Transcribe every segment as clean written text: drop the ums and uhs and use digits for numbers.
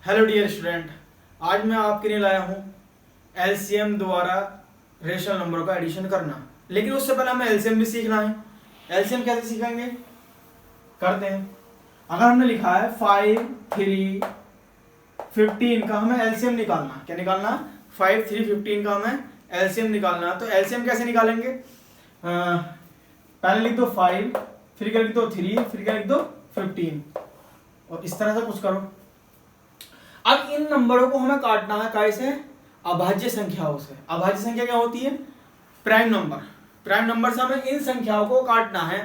Hello dear student, आज मैं आपके लिए लाया हूँ एलसीएम द्वारा रेशनल नंबरों का एडिशन करना। लेकिन उससे पहले हमें एलसीएम भी सीखना है। एलसीएम कैसे सीखेंगे करते हैं। अगर हमने लिखा है 5, 3, 15 का हमें एलसीएम निकालना, क्या निकालना, 5, 3, 15 का हमें एलसीएम निकालना। तो एलसीएम कैसे निकालेंगे, पहले लिख दो 5, फिर क्या लिख दो 3, फिर क्या लिख दो 15 और इस तरह से कुछ करो। अब इन नंबरों को हमें काटना है कैसे, अभाज्य संख्याओं से। अभाज्य संख्या क्या होती है, प्राइम नंबर। प्राइम नंबर से हमें इन संख्याओं को काटना है।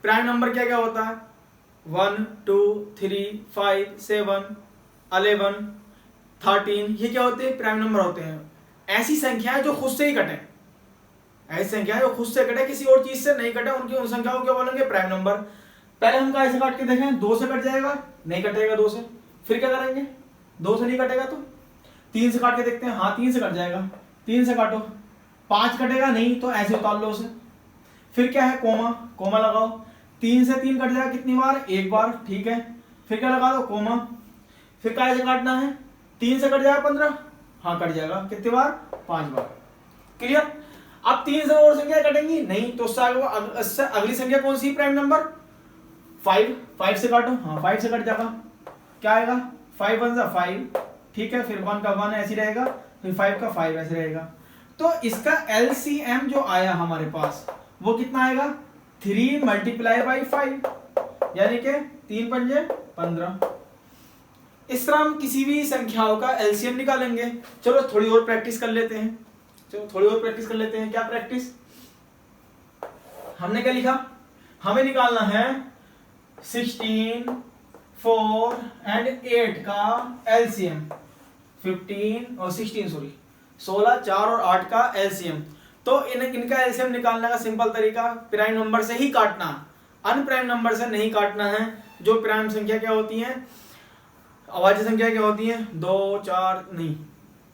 प्राइम नंबर क्या क्या होता है, 1, 2, 3, 5, 7, 11, 13, ये क्या होते हैं, प्राइम नंबर होते हैं। ऐसी संख्याएं जो खुद से ही कटे, ऐसी संख्याएं जो खुद से कटे, किसी और चीज से नहीं कटे, उनकी उन संख्याओं को क्या बोलेंगे, प्राइम नंबर। पहले हम कैसे काट के देखें, 2 से कट जाएगा, नहीं कटेगा 2 से, फिर क्या करेंगे, 2 से नहीं कटेगा तो 3 से काट के देखते हैं, हाँ 3 से कट जाएगा, 3 से काटो, 5 कटेगा नहीं तो ऐसे उतार लो उसे। फिर क्या है, कोमा, कोमा लगाओ, 3 से 3 कट जाएगा कितनी बार, एक बार, ठीक है। फिर क्या लगा दो, कोमा। फिर कैसे काटना है, 3 से कट जाएगा 15, हाँ कट जाएगा, कितनी बार, 5 बार। क्लियर। अब 3 से और संख्या कटेंगी नहीं तो उससे अगली संख्या कौन सी, प्राइम नंबर 5 से काटो, हाँ 5 से कट जाएगा, क्या आएगा, 5 1 जा 5, ठीक है। फिर 1 का 1 ऐसे रहेगा, फिर 5 का 5 ऐसे रहेगा। तो इसका एलसीएम जो आया हमारे पास वो कितना आएगा, 3 मल्टीप्लाई बाई 5, यानी कि 3 पंजे 15। इस तरह हम किसी भी संख्याओं का एलसीएम निकालेंगे। चलो थोड़ी और प्रैक्टिस कर लेते हैं, क्या प्रैक्टिस। हमने क्या लिखा, हमें निकालना है 16, 4 एंड 8 का एलसीएम, 15 और 16 सॉरी 16, 4 और 8 का एलसीएम। तो इनका एलसीएम निकालने का सिंपल तरीका, प्राइम नंबर से ही काटना, अनप्राइम नंबर से नहीं काटना है। जो प्राइम संख्या क्या होती है, अभाज्य संख्या क्या होती है, 2, 4 नहीं,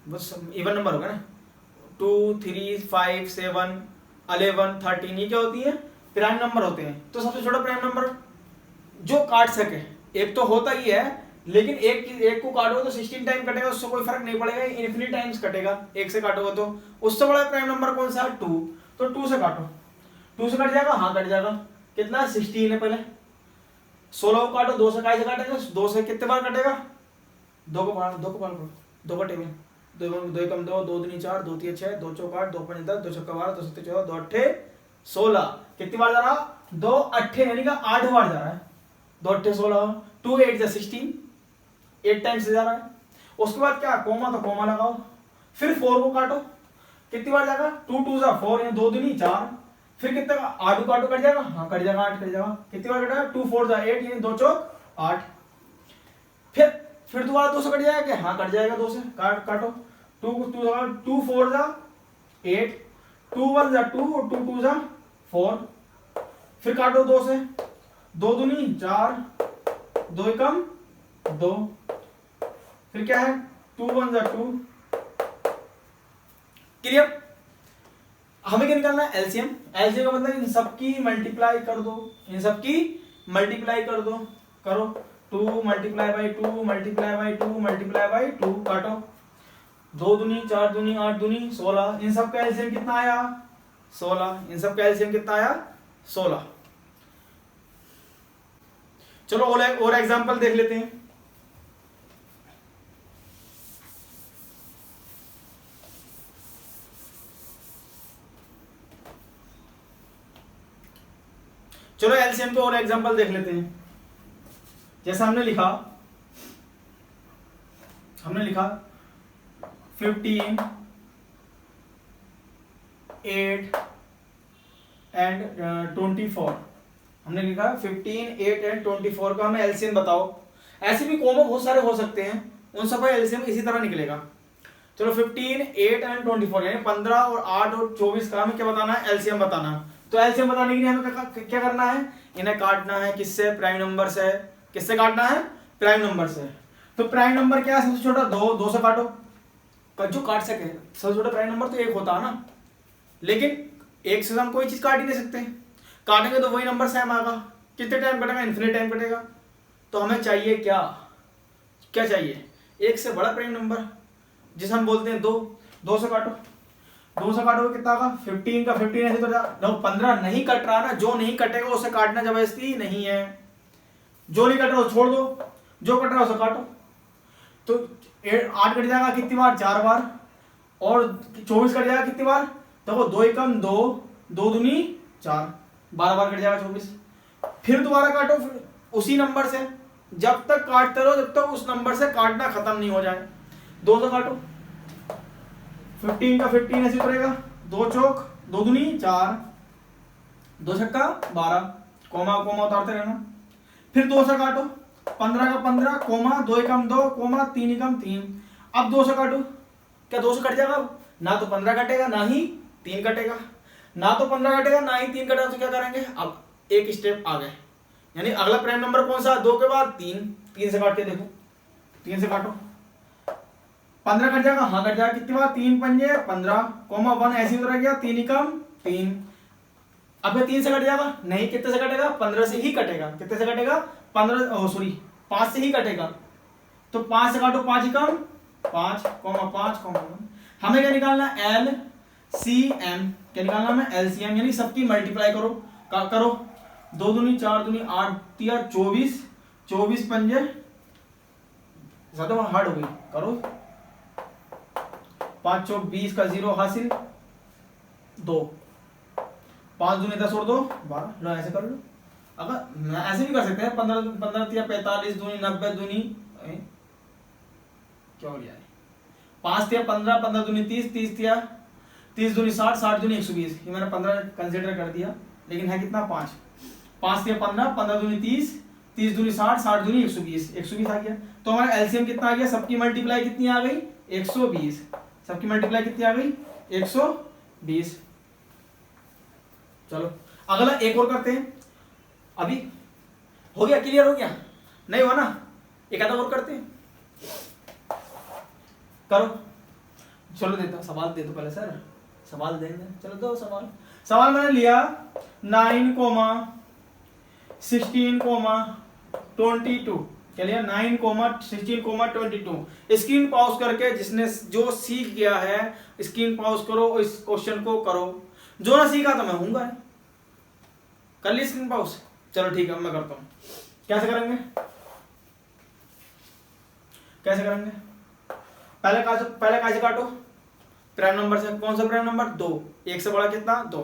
बस इवन नंबर होगा ना, 2, 3, 5, 7, 11, 13, ये क्या होती है, प्राइम नंबर होते हैं। तो सबसे छोटा प्राइम नंबर जो काट सके, एक तो होता ही है, लेकिन एक को काटोगे तो 16 टाइम कटेगा, उससे कोई फर्क नहीं पड़ेगा, इन्फिनिट टाइम्स कटेगा, एक से काटोगे तो। उससे बड़ा प्राइम नंबर कौन सा है, 2, तो 2 से काटो, 2 से कट जाएगा, हाँ कट जाएगा, कितना 16 है। पहले 16 को काटो, 2 से कैसे काटेगा, 2 से कितने बार कटेगा, 2 को बार 2 का टेबल, 2 कम 2, 2 दूनी 4, 2 तीन 6, 2 चौक 8, 2 पंजे 10, 2 छक्का 12, 2 सत्ते 14, 2 अट्ठे 16। कितनी बार जा रहा, 2 अट्ठे यानी कि 8 बार जा रहा है, 2 अट्ठे 16, 2 8 जा 16, 8 टाइम्स से जा रहा है। उसके बाद क्या, कोमा, तो कोमा लगाओ, फिर 4 को काटो, कितनी बार जाएगा, 2 2 जा 4, 2 दूनी 4, फिर कितने का 8 काटो, कट जाएगा, हाँ कट जाएगा, 8 कट जाएगा, कितनी बार कटेगा, 2 4 जा 8, यानी 2 चौक 8। फिर दोबारा 2 से कट जाएगा क्या, हाँ कट जाएगा, 2 से काटो, 2 4 जा 8, 2 1 जा 2 और 2 2 जा 4, फिर काटो 2 से, 2 दूनी 4, 2 एकम 2, फिर क्या है, 2 1 जा 2। क्लियर। हमें क्या निकालना है, एलसीएम। एलसीएम का मतलब इन सबकी मल्टीप्लाई कर दो, इन सबकी मल्टीप्लाई कर दो, करो 2 multiply by 2 multiply by 2 multiply by 2, काटो, 2 दूनी 4 दूनी 8 दूनी 16, इन सब का एलसीएम कितना आया, 16, इन सब का एलसीएम कितना आया, 16। चलो और एग्जांपल देख लेते हैं। चलो एलसीएम पे और एग्जांपल देख लेते हैं। जैसा हमने लिखा 15, 8 एंड 24, हमने लिखा 15, 8 एंड 24 का हमें एलसीएम बताओ। ऐसे भी कॉमो बहुत सारे हो सकते हैं, उन सब का एलसीएम इसी तरह निकलेगा। चलो 15, 8 एंड 24 यानी 15 और 8 और 24 का हमें क्या बताना है, एलसीएम बताना है। तो एलसीएम बताने के लिए हमें क्या करना है, इन्हें काटना है, किससे, प्राइम नंबर से। किससे काटना है, प्राइम नंबर से। तो प्राइम नंबर क्या है, सबसे छोटा 2 से काटो, जो काट सके। सबसे छोटा प्राइम नंबर तो 1 होता है ना, लेकिन 1 से हम कोई चीज काट ही नहीं सकते, काटेंगे तो वही नंबर सेम आएगा। कितने टाइम कटेगा, इन्फिनिट टाइम कटेगा। तो हमें चाहिए क्या चाहिए, एक से बड़ा प्राइम नंबर जिसे हम बोलते हैं दो। दो से काटो, दो से काटोगे कितना का 15 का 15 ऐसे तो जब 15 नहीं कट रहा ना, जो नहीं कटेगा उसे काटना जबरदस्ती नहीं है। जो नहीं कट रहा उसे छोड़ दो, जो कट रहा है उसे काटो। तो 8 कट जाएगा कितनी बार, 4 बार। और 24 कट जाएगा कितनी बार, देखो 2 एकम 2, 2 दूनी 4, 12 बार कट जाएगा 24। फिर दोबारा काटो, फिर उसी नंबर से, जब तक काटते रहो जब तक उस नंबर से काटना खत्म नहीं हो जाए। 2 से काटो, 15 का 15 ऐसे उतरेगा, 2 चौक 2 दूनी 4, 2 छक्का 12, कोमा कोमा उतारते रहना। फिर 2 से काटो, 15 का 15, कोमा 2 एकम 2, कोमा 3 एकम 3। अब 2 से काटो, क्या 2 से कट जाएगा, ना तो 15 कटेगा ना ही 3 कटेगा, ना तो 15 कटेगा ना ही 3 कटेगा। तो क्या करेंगे, अब एक स्टेप आ गए, यानी अगला प्राइम नंबर कौन सा, 2 के बाद 3। 3 से काट के देखो, 3 से काटो, 15 कट जाएगा, हाँ कट जाएगा, कितनी बार, 3 पंजे 15, कोमा 1 ऐसे उतर गया, 3 एकम 3। अब 3 से कट जाएगा, नहीं, कितने से कटेगा, 15 से ही कटेगा। कितने से कटेगा, 15 सॉरी 5 से ही कटेगा। तो 5 से काटो, 5 एकम 5, कोमा 5, कोमा 1। हमें क्या निकालना, LCM, क्या निकालना हमें, LCM, यानी सबकी मल्टीप्लाई करो। करो, 2 दूनी 4 दूनी 8 तिया 24, 24 पंजे ज्यादा हार्ड हो गई, करो 5 चौक 20 का 0 हासिल, 2, 5 दूनी 10 और 2 12। लो ऐसे कर लो, अगर ऐसे भी कर सकते हैं, 15 तिया 45 दूनी 90 दूनी क्या हो गया, 5 तिया 15, 15 दूनी 30, 30 तिया 30 दूनी 60, 60 दूनी 120। ये मैंने 15 कंसिडर कर दिया, लेकिन है कितना 5, 5 तिया 15, 15 दूनी 30, 30 दूनी 60, 60 दूनी 120, 120 आ गया। तो हमारा एलसीएम कितना आ गया, सबकी मल्टीप्लाई कितनी आ गई, 120। सबकी मल्टीप्लाई कितनी आ गई, 120। चलो अगला एक और करते हैं। अभी हो गया, क्लियर हो गया, नहीं हुआ ना, एक आधा और करते हैं, करो। चलो देता हूं सवाल, दे दो पहले सर, सवाल देंगे। चलो दो सवाल। सवाल मैंने लिया 9, 16, 22। क्या लिया, 9, 16, 22। स्क्रीन पॉज करके जिसने जो सीख गया है स्क्रीन पॉज करो, इस क्वेश्चन को करो। जो ना सीखा तो मैं हूंगा, कर ली स्क्रीन पॉज। चलो ठीक है, मैं करता हूं। कैसे करेंगे, कैसे करेंगे, पहले कैसे काटो, प्राइम नंबर से। कौन सा प्राइम नंबर, 2। 1 से बड़ा कितना, 2।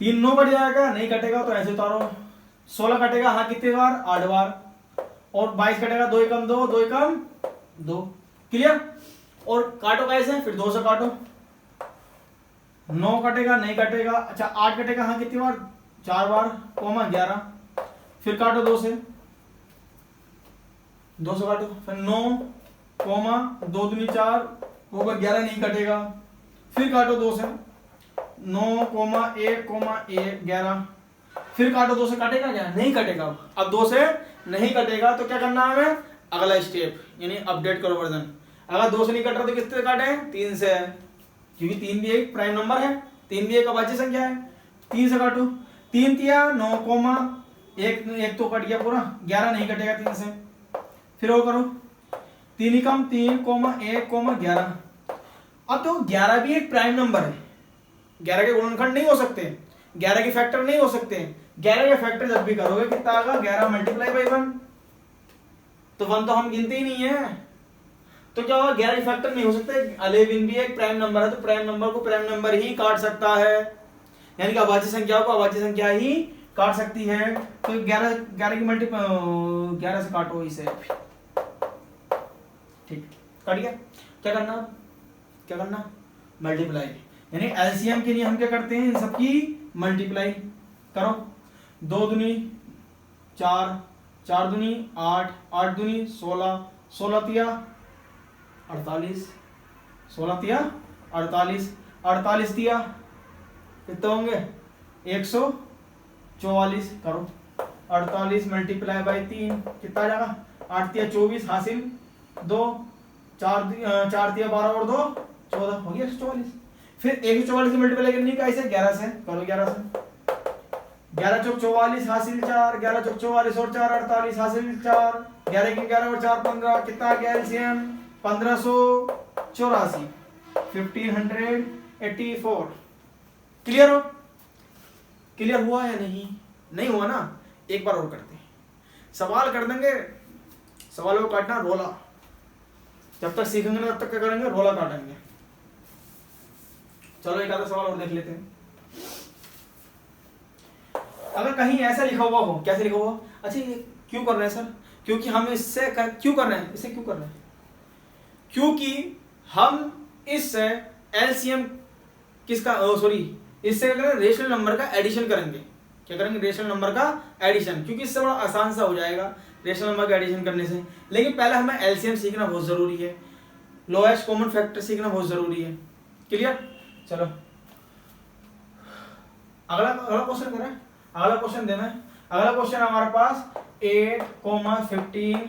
3 9 कट जाएगा, नहीं कटेगा तो ऐसे उतारो। 16 कटेगा, हाँ कितने बार, 8 बार। और 22 कटेगा, 2 एकम 2, 2 एकम 2। क्लियर। और काटो कैसे, फिर 2 से काटो। 9 कटेगा, नहीं कटेगा, अच्छा 8 कटेगा, हाँ कितनी बार, 4 बार, कोमा 11। फिर काटो 2 से, 2 से काटो, फिर 9, कोमा 2 दूनी 4, होगा 11, नहीं कटेगा। फिर काटो 2 से, 9, कोमा 1, कोमा 1, 11। फिर काटो 2 से, काटेगा क्या, नहीं कटेगा। अब 2 से नहीं कटेगा तो क्या करना है हमें, अगला स्टेप, यानी अपडेट करो वर्जन। अगर 2 से नहीं कट रहा तो किससे काटे, 3 से, क्योंकि 3 भी एक प्राइम नंबर है, 3 भी एक अभाज्य संख्या है। 3 से काटो, 3 तिया 9, कोमा 1 तो कट गया पूरा, 11 नहीं कटेगा 3 से। फिर वो करो, 3 एकम 3, कोमा 1, कोमा 11। अब तो 11 भी एक प्राइम नंबर है, 11 के गुणनखंड नहीं हो सकते, 11 के फैक्टर नहीं हो सकते। 11 के फैक्टर जब भी करोगे कितना आएगा, 11 मल्टीप्लाई बाई 1, तो 1 तो हम गिनते ही नहीं है, तो क्या होगा, 11 के फैक्टर नहीं हो सकते। 11 भी एक प्राइम नंबर है, तो प्राइम नंबर को प्राइम नंबर ही काट सकता है, यानी कि अभाज्य संख्या को अभाज्य संख्या ही काट सकती है। तो 11 की मल्टीप्लाई 11 से काटो इसे, ठीक, कट गया। क्या करना, क्या करना, मल्टीप्लाई, यानी एलसीएम के लिए हम क्या करते हैं, इन सबकी मल्टीप्लाई करो। 2 दूनी 4, 4 दूनी 8, 8 दूनी 16, 16 तिया 48, 16 तिया 48, 48 तिया कितने होंगे, 144। करो 48 मल्टीप्लाई बाई 3 कितना आ जाएगा, 8 तिया 24 हासिल 2, 4 तिया 12 और 2 14, हो गया 144। फिर 144 की मल्टीप्लाई करनी कैसे, 11 से करो, 11 से 11 चौक 44 हासिल 4, 11 चौक 44 और 4 48 हासिल 4, 11 की 11 और 4 15, कितना आ गया एलसीएम 1584, 1584। क्लियर हो? क्लियर हुआ या नहीं? नहीं हुआ ना? एक बार और करते हैं, सवाल कर देंगे, सवालों को काटना रोला, जब तक सीखेंगे ना तब तक क्या करेंगे, रोला काटेंगे। चलो एक आधा सवाल और देख लेते हैं। अगर कहीं ऐसा लिखा हुआ हो, कैसे लिखा हुआ, अच्छा ये क्यों कर रहे हैं सर, क्योंकि हम इससे क्यों कर रहे हैं, इसे क्यों कर रहे हैं, क्योंकि हम इससे एलसीएम किसका, सॉरी इससे क्या करेंगे, रेशनल नंबर का एडिशन करेंगे। क्या करेंगे, रेशनल नंबर का एडिशन, क्योंकि इससे बड़ा आसान सा हो जाएगा रेशनल नंबर का एडिशन करने से। लेकिन पहले हमें एलसीएम सीखना बहुत जरूरी है, लोएस्ट कॉमन फैक्टर सीखना बहुत जरूरी है। क्लियर? चलो अगला क्वेश्चन करें, अगला क्वेश्चन देना है। अगला क्वेश्चन हमारे पास 8, 15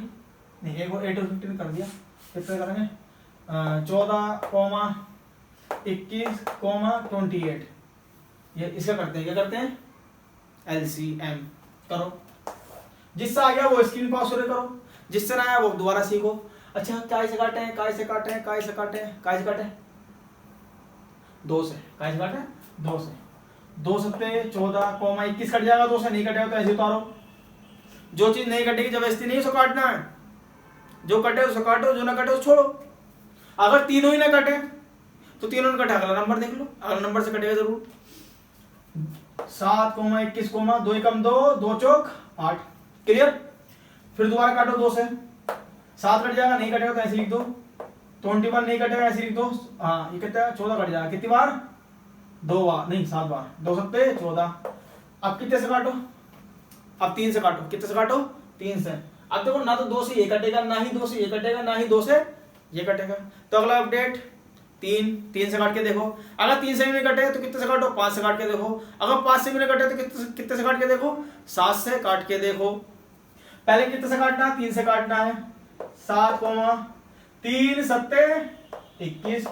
नहीं, 8 और 15 कर दिया, कितने करेंगे 14, 21, 28, ये इसका करते हैं, क्या करते हैं एलसीएम करो। जिससे आ गया वो स्क्रीन पास करो, जिससे ना आया वो दोबारा सीखो। अच्छा काय से काटे हैं, काय से काटे हैं, काय से काटे हैं, काय से काटे हैं 2 से, काय से काटे हैं 2 से, 2 सत्ते 14, 21 कट जाएगा, 2 से नहीं कटेगा तो ऐसे उतारो। जो चीज नहीं कटेगी जबरदस्ती नहीं उसको काटना है, जो कटे उसको काटो, जो ना कटे उसको छोड़ो। अगर तीनों ही ना कटे तो तीनों ने कटे, अगला नंबर देख लो, अगला नंबर से कटेगा जरूर। 7, 21, 2 एकम 2, 2 चौक 8। क्लियर? फिर दोबारा काटो 2 से, 7 कट जाएगा, नहीं कटेगा तो ऐसे लिख दो। 21 नहीं कटेगा ऐसे लिख दो। हाँ ये कितना 14 कट जाएगा, कितनी बार 2 बार, नहीं 7 बार, 2 सत्ते 14। अब कितने से काटो, अब 3 से काटो, कितने से काटो 3 से। अब देखो ना तो 2 से ये कटेगा, ना ही 2 से ये कटेगा, ना ही 2 से ये कटेगा। तो अगला अपडेट 3 से काट के देखो। अगर 3 से भी नहीं कटे तो कितने से काटो, 5 से काट के देखो। अगर 5 से भी नहीं कटे तो कितने से काट के देखो, 7 से काट के देखो। पहले कितने से काटना है, 3 से काटना है। 7, 3 सत्ते 21,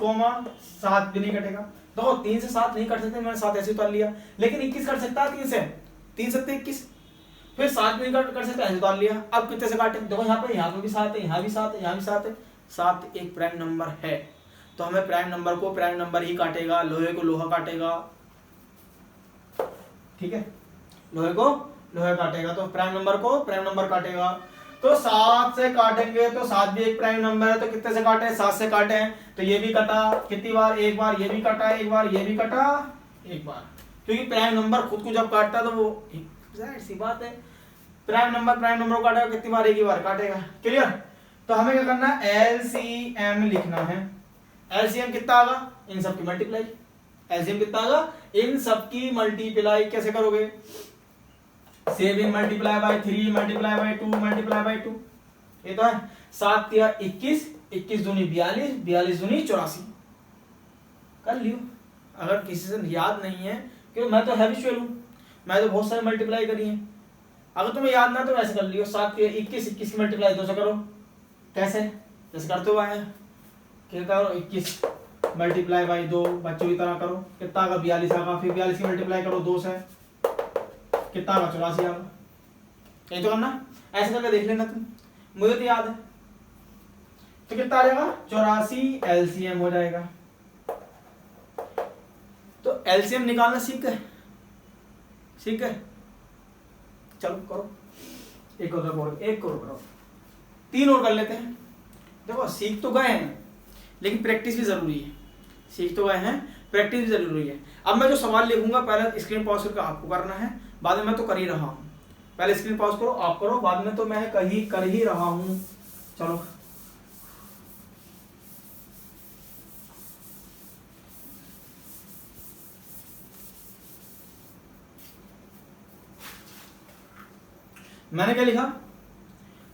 7 भी नहीं कटेगा। देखो 3 से 7 नहीं कट सकते, मैंने 7 ऐसे उतार लिया, लेकिन 21 कट सकता है 3 से, 3 सत्ते 21। फिर 7 नहीं कट सकते, ऐसे उतार लिया। अब कितने से काटे, देखो यहाँ पे भी 7 है, यहाँ भी 7 है, यहाँ भी 7 है। 7 एक प्राइम नंबर है, तो हमें प्राइम नंबर को प्राइम नंबर ही काटेगा, लोहे को लोहा काटेगा। ठीक है, लोहे को लोहे काटेगा, तो प्राइम नंबर को प्राइम नंबर काटेगा। तो 7 से काटेंगे तो 7 भी एक प्राइम नंबर है, तो कितने से काटे, 7 से काटे, तो ये भी कटा कितनी बार, एक बार, ये भी कटा एक बार, ये भी कटा एक बार। क्योंकि प्राइम नंबर खुद को जब काटता तो वो जाहिर सी बात है, प्राइम नंबर को काटेगा कितनी बार, एक ही बार काटेगा। क्लियर? तो हमें क्या करना है, एलसीएम लिखना है। एलसीएम कितना आगा, इन सब की मल्टीप्लाई। एलसीएम कितना आगा, इन सब की मल्टीप्लाई। कैसे करोगे, 7 multiply by 3 multiply by 2 multiply by 2, ये तो है। 7 या 21, 21 दूनी 42, 42 दूनी 84। कर लियो, अगर किसी से याद नहीं है, क्योंकि मैं तो हैबिचुअल हूं, मैं तो बहुत सारे मल्टीप्लाई करी है। अगर तुम्हें याद ना तो वैसे कर लियो, 7 या 21, 21 की मल्टीप्लाई 2 से करो। कैसे, जैसे करते हुए आए, क्या करो 21 मल्टीप्लाई बाई 2, बच्चों की तरह करो, कितना आगा 42 आगा। फिर 42 की मल्टीप्लाई करो 2 से, कितना आगा 84 आगा। यही तो करना, ऐसे करके देख लेना तुम, मुझे तो याद है। तो कितना आ जाएगा 84 एलसीएम हो जाएगा। तो एलसीएम निकालना सीख गए, सीख गए। चलो करो, एक करो, 3 और कर लेते हैं। देखो सीख तो गए हैं, लेकिन प्रैक्टिस भी जरूरी है। सीख तो गए हैं, प्रैक्टिस भी जरूरी है। अब मैं जो सवाल लिखूंगा पहले स्क्रीन पॉज करके आपको करना है, बाद में मैं तो कर ही रहा हूं। पहले स्क्रीन पॉज करो, आप करो, बाद में तो मैं कहीं कर ही रहा हूं। चलो मैंने क्या लिखा,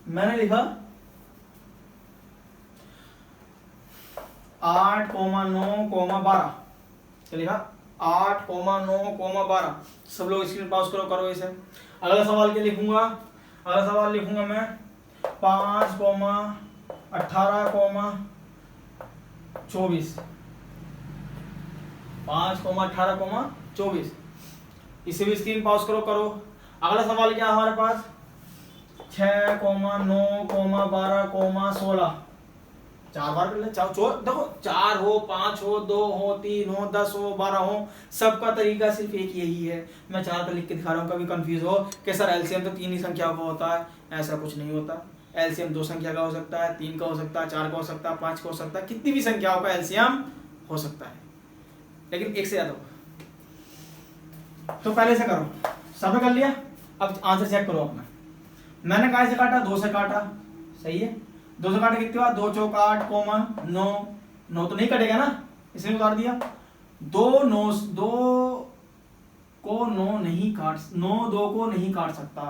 मैंने लिखा 8, 9, 12। क्या लिखा 8, 9, 12। सब लोग स्क्रीन पॉज करो, करो इसे। अगला सवाल क्या लिखूंगा, अगला सवाल लिखूंगा मैं 5, 18, 24। 5, 18, 24। इसे भी स्क्रीन पॉज करो करो। अगला सवाल क्या है हमारे पास, 6, 9, 12, 16। 4 बार कर ले, देखो 4 हो, 5 हो, 2 हो, 3 हो, 10 हो, 12 हो, सबका तरीका सिर्फ एक यही है। मैं 4 का लिख के दिखा रहा हूँ, कभी कंफ्यूज हो कि सर एलसीएम तो 3 ही संख्या का होता है, ऐसा कुछ नहीं होता। एलसीएम 2 संख्या का हो सकता है, 3 का हो सकता है, 4 का हो सकता है, 5 का हो सकता है, कितनी भी संख्याओं का एलसीएम हो सकता है, लेकिन एक से ज्यादा होगा। तो पहले से करो, सबने कर लिया, अब आंसर चेक करो अपना। मैंने काय से काटा, 2 से काटा, सही है। 2 से काटे कितनी बार, 2 चौक 8, 9, 9 तो नहीं कटेगा ना, इसलिए उतार दिया। 2 को 9 नहीं काट, 9 2 को नहीं काट सकता।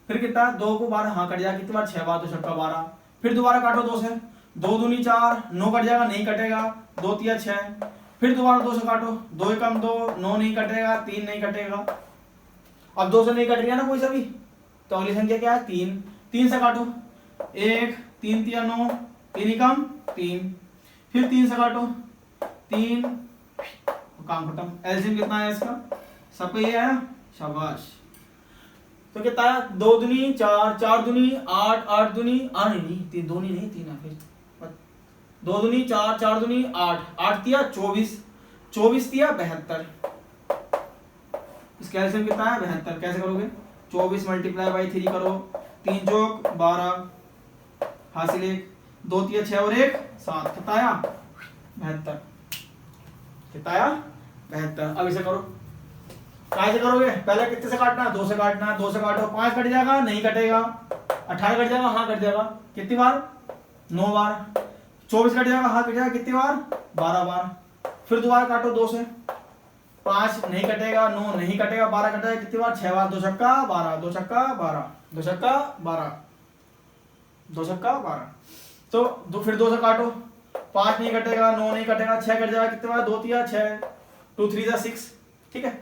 फिर कितना, 2 को 12, हाँ कट जाएगा, कितनी बार, 6 बार, तो 6 12। फिर दोबारा काटो 2 से, 2 दूनी 4, 9 कट जाएगा, नहीं कटेगा, 2 3 6। फिर दोबारा 2 से काटो, 2 एकम 2, 9 नहीं कटेगा, 3 नहीं कटेगा। अब 2 से नहीं कट गया ना कोई सा भी, तो अगली संख्या क्या है, 3। 3 से काटो, 1 3 3 9, 3 एकम 3। फिर 3 से काटो, 3, काम खत्म। एलसीएम कितना है इसका, सबको ये है, शाबाश। तो कितना है, 2 दूनी 4, 4 दूनी 8, 8 दूनी नहीं 3 दूनी नहीं 3 है, फिर 2 दूनी 4, 4 दूनी 8, 8 तिया 24, 24 तिया 72। इसका एलसीएम कितना है, 72। कैसे करोगे, 24 मल्टीप्लाई बाई 3 करो, 3 चौक 12, हासिल 1, 2 3 6 और 1 7, कितना आया, 72। कितना आया, 72। अब इसे करो, कैसे करोगे, पहले कितने से काटना है, 2 से काटना है। 2 से काटो, 5 कट जाएगा, नहीं कटेगा। 18 कट जाएगा, हाँ कट जाएगा, कितनी बार, 9 बार। 24 कट जाएगा, हाँ कट जाएगा, कितनी बार, 12 बार। फिर दोबारा काटो 2 से, 5 नहीं कटेगा, 9 नहीं कटेगा, 12 कट जाएगा, कितनी बार, 6 बार। 2 छक्का 12, 2 छक्का 12, 2 छक्का 12, 2 छक्का 12। तो फिर 2 से काटो, 5 नहीं कटेगा, 9 नहीं कटेगा, 6 कट जाएगा, कितने बार, 2 3 6, 2 3 6, ठीक है।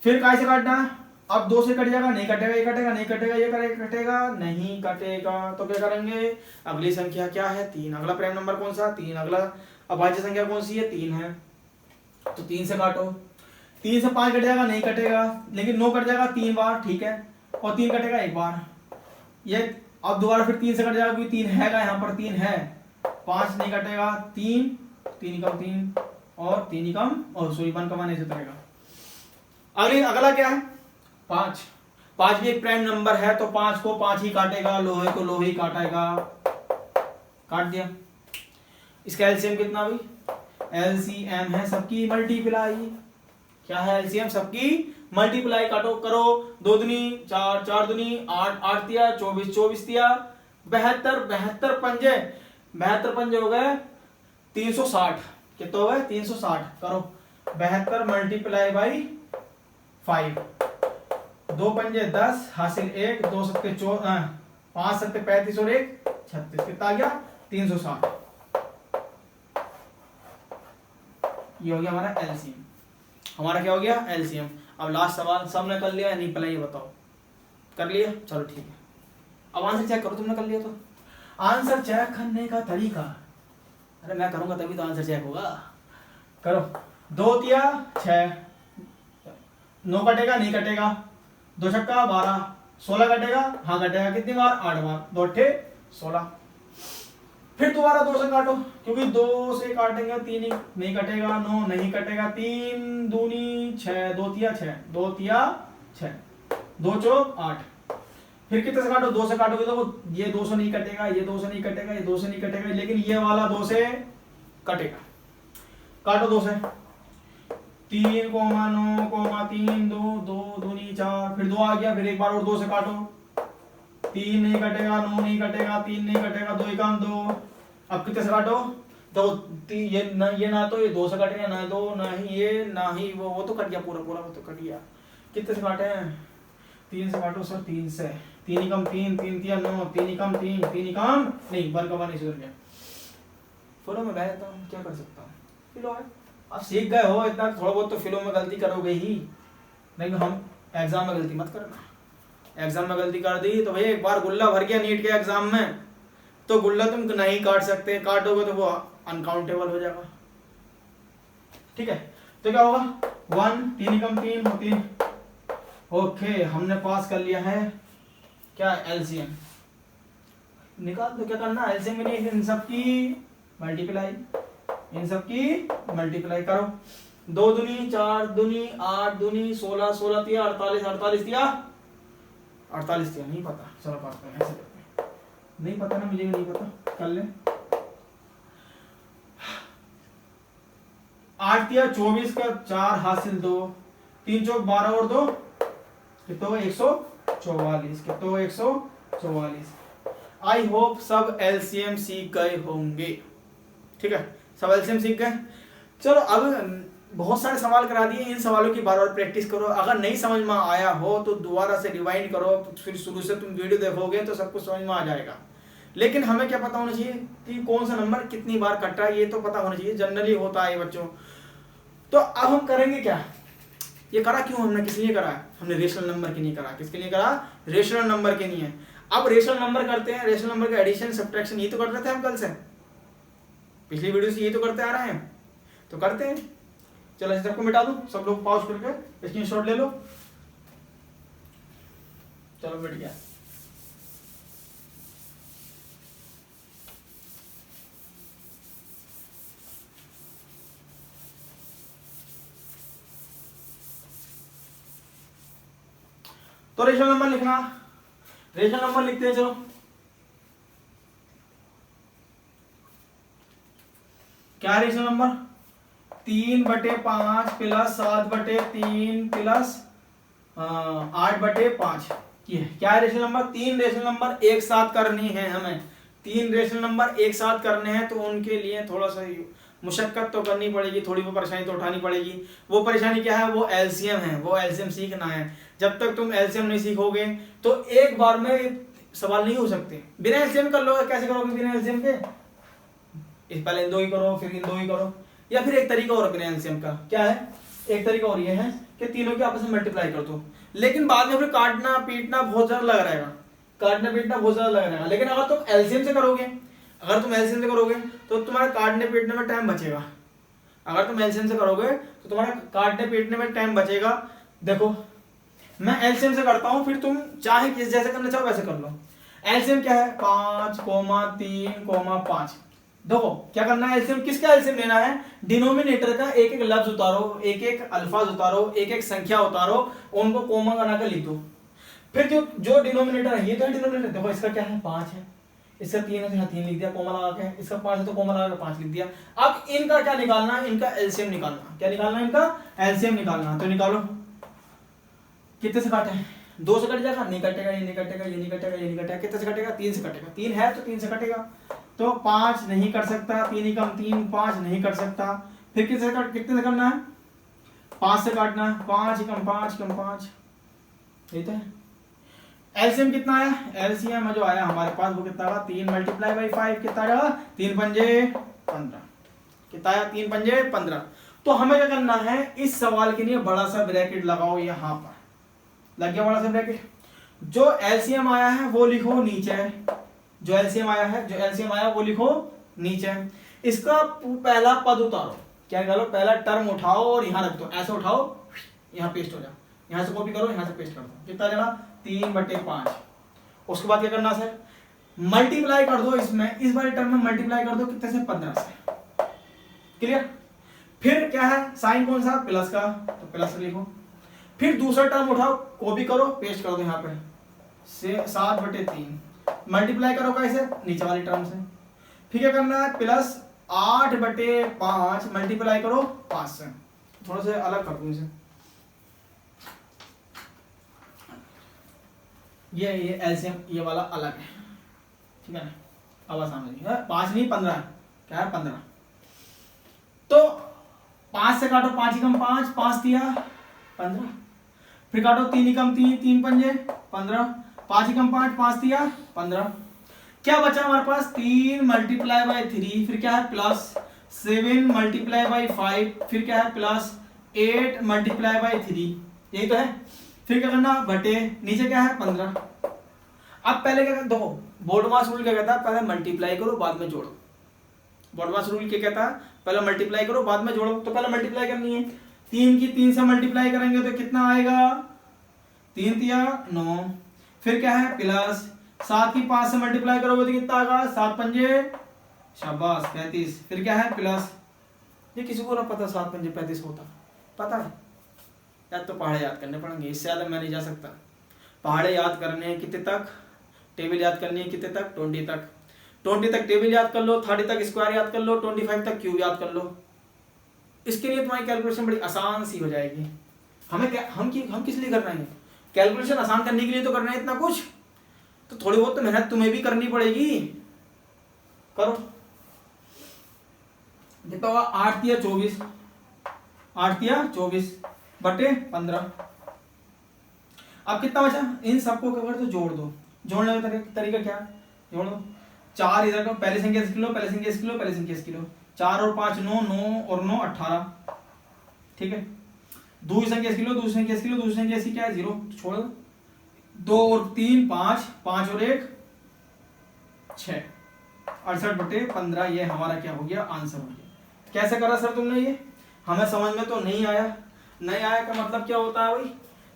फिर कैसे काटना है, अब 2 से कट जाएगा, नहीं कटेगा, ये कटेगा, नहीं कटेगा, ये कटेगा, नहीं कटेगा, तो क्या करेंगे, अगली संख्या क्या है, 3। अगला प्राइम नंबर कौन सा, 3। अगला अभाज्य संख्या कौन सी है, 3 है, तो 3 से काटो। 3 से 5 कट जाएगा, नहीं कटेगा, लेकिन 9 कट जाएगा 3 बार, ठीक है, और 3 कटेगा 1 बार। ये अब दोबारा फिर 3 से कट जाएगा, क्योंकि 3 है, यहाँ पर 3 है। 5 नहीं कटेगा, 3 3 कम 3 और 3 कम, और सॉरी 1 कमाने से उतरेगा। अगला क्या है, 5। 5 भी एक प्राइम नंबर है, तो 5 को 5 ही काटेगा, लोहे को लोहे ही काटेगा, काट दिया। इसका एलसीएम कितना भी, एलसीएम है सबकी मल्टीप्लाई, क्या है एलसीएम, सबकी मल्टीप्लाई। काटो करो, 2 दूनी 4, 4 दूनी 8, 8 तिया 24, 24 तिया 72, 72 पंजे, 72 पंजे हो गए 360, कितना हो गए 360। करो 72 मल्टीप्लाई बाई 5, 2 पंजे 10, हासिल 1, 2 सत्ते 5 सत्ते 35 और 1 36, कितना आ गया 360। ये हो गया हमारा एलसीएम। हमारा क्या हो गया, एलसीएम। अब लास्ट सवाल, सबने कर लिया नहीं, पहले ये बताओ, कर लिया, चलो ठीक है। अब आंसर चेक करो, तुमने कर लिया तो आंसर चेक करने का तरीका, अरे मैं करूंगा तभी तो आंसर चेक होगा। करो, 2 तिया 6, 9 कटेगा, नहीं कटेगा, 2 छक्का 12, 16 कटेगा, हाँ कटेगा, कितनी बार, 8 बार, 2 अट्ठे 16। फिर दोबारा 2 से काटो, क्योंकि 2 से काटेंगे 3 नहीं कटेगा, 9 नहीं कटेगा, 3 दूनी 6, 2 तिया 6, 2 तिया 6, 2 चौक 8। फिर कितने से काटो, 2 से काटोगे तो ये 2 से नहीं कटेगा, ये 2 से नहीं कटेगा, ये 2 से नहीं कटेगा, लेकिन ये वाला 2 से कटेगा। काटो 2 से, 3, 9, 3, 2, 2 दूनी 4, फिर 2 आ गया, फिर एक बार और 2 से काटो, 3 नहीं कटेगा, 9 नहीं कटेगा, 3 नहीं कटेगा, 2 एकम 2। अब कितने से काटो, तो ये ना तो ये 2 से कट गया, ना 2 ना ही ये ना ही वो तो कट गया, पूरा पूरा वो तो कट गया। कितने से काटे हैं, 3 से काटो सर, 3 से, 3 एकम 3, 3 तिया 9, 3 एकम 3, 3 एकम नहीं, 1 का 1 नहीं सुधर गया। फिलो में बैठता हूँ, क्या कर सकता हूँ, फिलो है। अब सीख गए हो इतना, थोड़ा बहुत तो फिलो में गलती करोगे ही, नहीं हम एग्जाम में गलती मत करना। एग्जाम में गलती कर दी तो भाई एक बार गुल्ला भर गया नीट के एग्जाम में, तो गुल्ला तुम नहीं काट सकते, काटोगे तो वो अनकाउंटेबल हो जाएगा, ठीक है। तो क्या होगा 1 3 एकम 3 होती। ओके हमने पास कर लिया है क्या एलसीएम निकाल दो। क्या करना एलसीएम में नहीं, इन सब की मल्टीप्लाई, इन सब की मल्टीप्लाई करो। 2 दूनी 4 दूनी 8 दूनी 16 16 दिया 48 48 दिया 48 दिया। नहीं पता, चलो पास करें ऐसे करते हैं। नहीं पता ना, मुझे भी नहीं पता, कर ले। 8 दिया 24 का 4 हासिल 2 3 चौक 12 और 2 कितना होगा 144। कितना होगा 144। आई होप सब एलसीएम सीख गए होंगे। ठीक है सब एलसीएम सीख गए। चलो अब बहुत सारे सवाल करा दिए, इन सवालों की बार बार प्रैक्टिस करो। अगर नहीं समझ में आया हो तो दोबारा से रिवाइंड करो, फिर शुरू से तुम वीडियो देखोगे तो सब कुछ समझ में आ जाएगा। लेकिन हमें क्या पता होना चाहिए कि कौन सा नंबर कितनी बार कट रहा है, ये तो पता होना चाहिए, जनरली होता है बच्चों। तो अब हम करेंगे क्या, ये करा क्यों हमने, किस लिए करा? हमने रेशनल नंबर के लिए करा। किसके लिए करा? रेशनल नंबर के लिए। अब रेशनल नंबर करते हैं, रेशनल नंबर का एडिशन सब्ट्रैक्शन ये तो कर रहे थे हम कल से, पिछली वीडियो से ये तो करते आ रहे हैं, तो करते हैं। चलो इस सबको मिटा दो, सब लोग पॉज करके स्क्रीनशॉट ले लो। चलो मिट गया। तो रेशनल नंबर लिखना, रेशनल नंबर लिखते हैं। चलो क्या रेशनल नंबर 3/5 प्लस 7/3 प्लस 8/5 ये क्या है रेशनल नंबर। 3 रेशनल नंबर एक साथ करनी है हमें, 3 रेशनल नंबर एक साथ करने हैं, तो उनके लिए थोड़ा सा मुशक्कत तो करनी पड़ेगी, थोड़ी वो परेशानी तो उठानी पड़ेगी। वो परेशानी क्या है? वो एलसीएम है, वो एलसीएम सीखना है। जब तक तुम एलसीएम नहीं सीखोगे तो एक बार में सवाल नहीं हो सकते। बिना एलसीएम कर लोगे, कैसे करोगे बिना एलसीएम के? पहले इन दो ही करो, फिर इन दो ही करो। या फिर एक तरीका और बिना एलसीएम का, क्या है? एक तरीका और ये है कि तीनों के आपस में मल्टीप्लाई कर दो, लेकिन बाद में फिर काटना पीटना बहुत ज्यादा लग रहेगा, काटना पीटना बहुत ज्यादा लग रहेगा। लेकिन अगर तुम एलसीएम से करोगे, अगर तुम एलसीएम से करोगे तो तुम्हारा काटने पीटने में टाइम बचेगा। अगर तुम एलसीएम से करोगे तो तुम्हारा काटने पीटने में टाइम बचेगा। देखो मैं एलसीएम से करता हूं, फिर तुम चाहे किस जैसे करना चाहो वैसे कर लो। एलसीएम क्या है? 5,3,5। देखो क्या करना है, एलसीएम किसका एलसीएम लेना है? डिनोमिनेटर का एक एक लफ्ज उतारो, एक एक अल्फाज उतारो, एक एक संख्या उतारो, उनको कोमा बनाकर लिख दो। फिर जो डिनोमिनेटर है, ये तो है डिनोमिनेटर। देखो इसका क्या है? 5 है, इसका 3 है तो यहाँ 3 लिख दिया कोमा लगा के, इसका 5 है तो कोमा लगा के 5 लिख दिया। अब इनका क्या निकालना है? इनका एलसीएम निकालना। क्या निकालना है? इनका एलसीएम निकालना। तो निकालो, कितने से काटे? 2 से कट जाएगा? नहीं कटेगा, ये नहीं कटेगा, ये नहीं कटेगा, ये नहीं कटेगा। कितने से कटेगा? 3 से कटेगा। 3 है तो 3 से कटेगा। तो 5 नहीं कर सकता, 3 ही कम 3, 5 नहीं कर सकता। फिर कितने से करना है? 5 से काटना है। 5 ही कम 5 कम 5, ये तो है। एलसीएम कितना आया? एलसीएम जो आया हमारे पास वो कितना आया? 3 × 5 कितना आया? 3 पंजे 15। कितना आया? 3 पंजे 15। तो हमें क्या करना है, इस सवाल के लिए बड़ा सा ब्रैकेट लगाओ। यहाँ पर लग गया बड़ा सा ब्रैकेट। जो एलसीएम आया है वो लिखो नीचे, जो एलसीएम आया है, जो एलसीएम आया वो लिखो नीचे। इसका पहला पद उतारो। क्या निकालो? पहला टर्म उठाओ और यहाँ रख दो, ऐसे उठाओ, यहाँ पेस्ट हो जाए। यहाँ से कॉपी करो, यहाँ से पेस्ट कर दो। कितना जगह? 3/5। उसके बाद क्या करना सर? मल्टीप्लाई कर दो इसमें, इस वाले टर्म में मल्टीप्लाई कर दो। कितने से? 15 से। क्लियर? फिर क्या है? साइन कौन सा? प्लस का, तो प्लस लिखो। फिर दूसरा टर्म उठाओ, कॉपी करो, पेस्ट कर दो यहाँ पे से 7/3। मल्टीप्लाई करो कैसे? नीचे वाली टर्म से। फिर क्या करना है? प्लस 8/5 मल्टीप्लाई करो 5 से। थोड़ा सा अलग कर दूं इसे, ये एलसीएम ये वाला अलग है, ठीक है ना? अब आसान है, 5 नहीं 15 है। क्या है? 15। तो 5 से काटो, 5 ही कम 5, 5 दिया 15। फिर काटो 3 ही कम 3, 3 पंजे 15। 5 ही कम 5, 5 दिया 15। क्या बचा हमारे पास? 3 × 3। फिर क्या है? प्लस 7 × 5। फिर क्या है? प्लस 8 × 3। यही तो है। फिर क्या करना? बटे नीचे क्या है? 15। अब पहले क्या करते हो? बोर्डमास रूल क्या कहता है? पहले मल्टीप्लाई करो बाद में जोड़ो। बोर्डमास रूल क्या कहता है? पहले मल्टीप्लाई करो बाद में जोड़ो। तो पहले मल्टीप्लाई करनी है, 3 की 3 से मल्टीप्लाई करेंगे तो कितना आएगा, 3 तिया 9, फिर क्या है प्लस 7 की 5 से मल्टीप्लाई करोगे तो कितना आएगा, 7 पंजे शाबाश 35, फिर क्या है प्लस, ये किसी को ना पता 7 पंजे 35 होता, पता है याद, तो पहाड़े याद करने पड़ेंगे, इससे ज़्यादा मैं नहीं जा सकता। पहाड़े याद करने हैं कितने तक, टेबल याद करनी है कितने तक, 20 तक, 20 तक टेबल याद कर लो, 30 तक स्क्वायर याद कर लो, 25 तक क्यूब याद कर लो। इसके लिए तुम्हारी कैलकुलेशन बड़ी आसान सी हो जाएगी। हमें क्या, हम किस लिए कर रहे हैं, कैलकुलेशन आसान करने के लिए तो करना है इतना कुछ, तो थोड़ी बहुत तो मेहनत तुम्हें भी करनी पड़ेगी, करो। देखो 8 तिया 24, 8 तिया 24 बटे 15। अब कितना बचा, इन सबको क्या कर दो, जोड़ दो। जोड़ने का तरीका क्या, जोड़ दो, 4 इधर का, पहले संख्या इस किलो, पहले संख्या इस किलो, पहले संख्या इस किलो, 4 और 5 9, 9 और 9 18, ठीक है। दूसरी संख्या इस किलो, दूसरी संख्या इस किलो, दूसरी संख्या इसकी क्या है 0, छोड़ दो। 2 और 3 5, 5 और 1 6, 68 बटे 15, ये हमारा क्या हो गया, आंसर हो गया। कैसे करा सर तुमने ये, हमें समझ में तो नहीं आया। नहीं आया का मतलब क्या होता है भाई,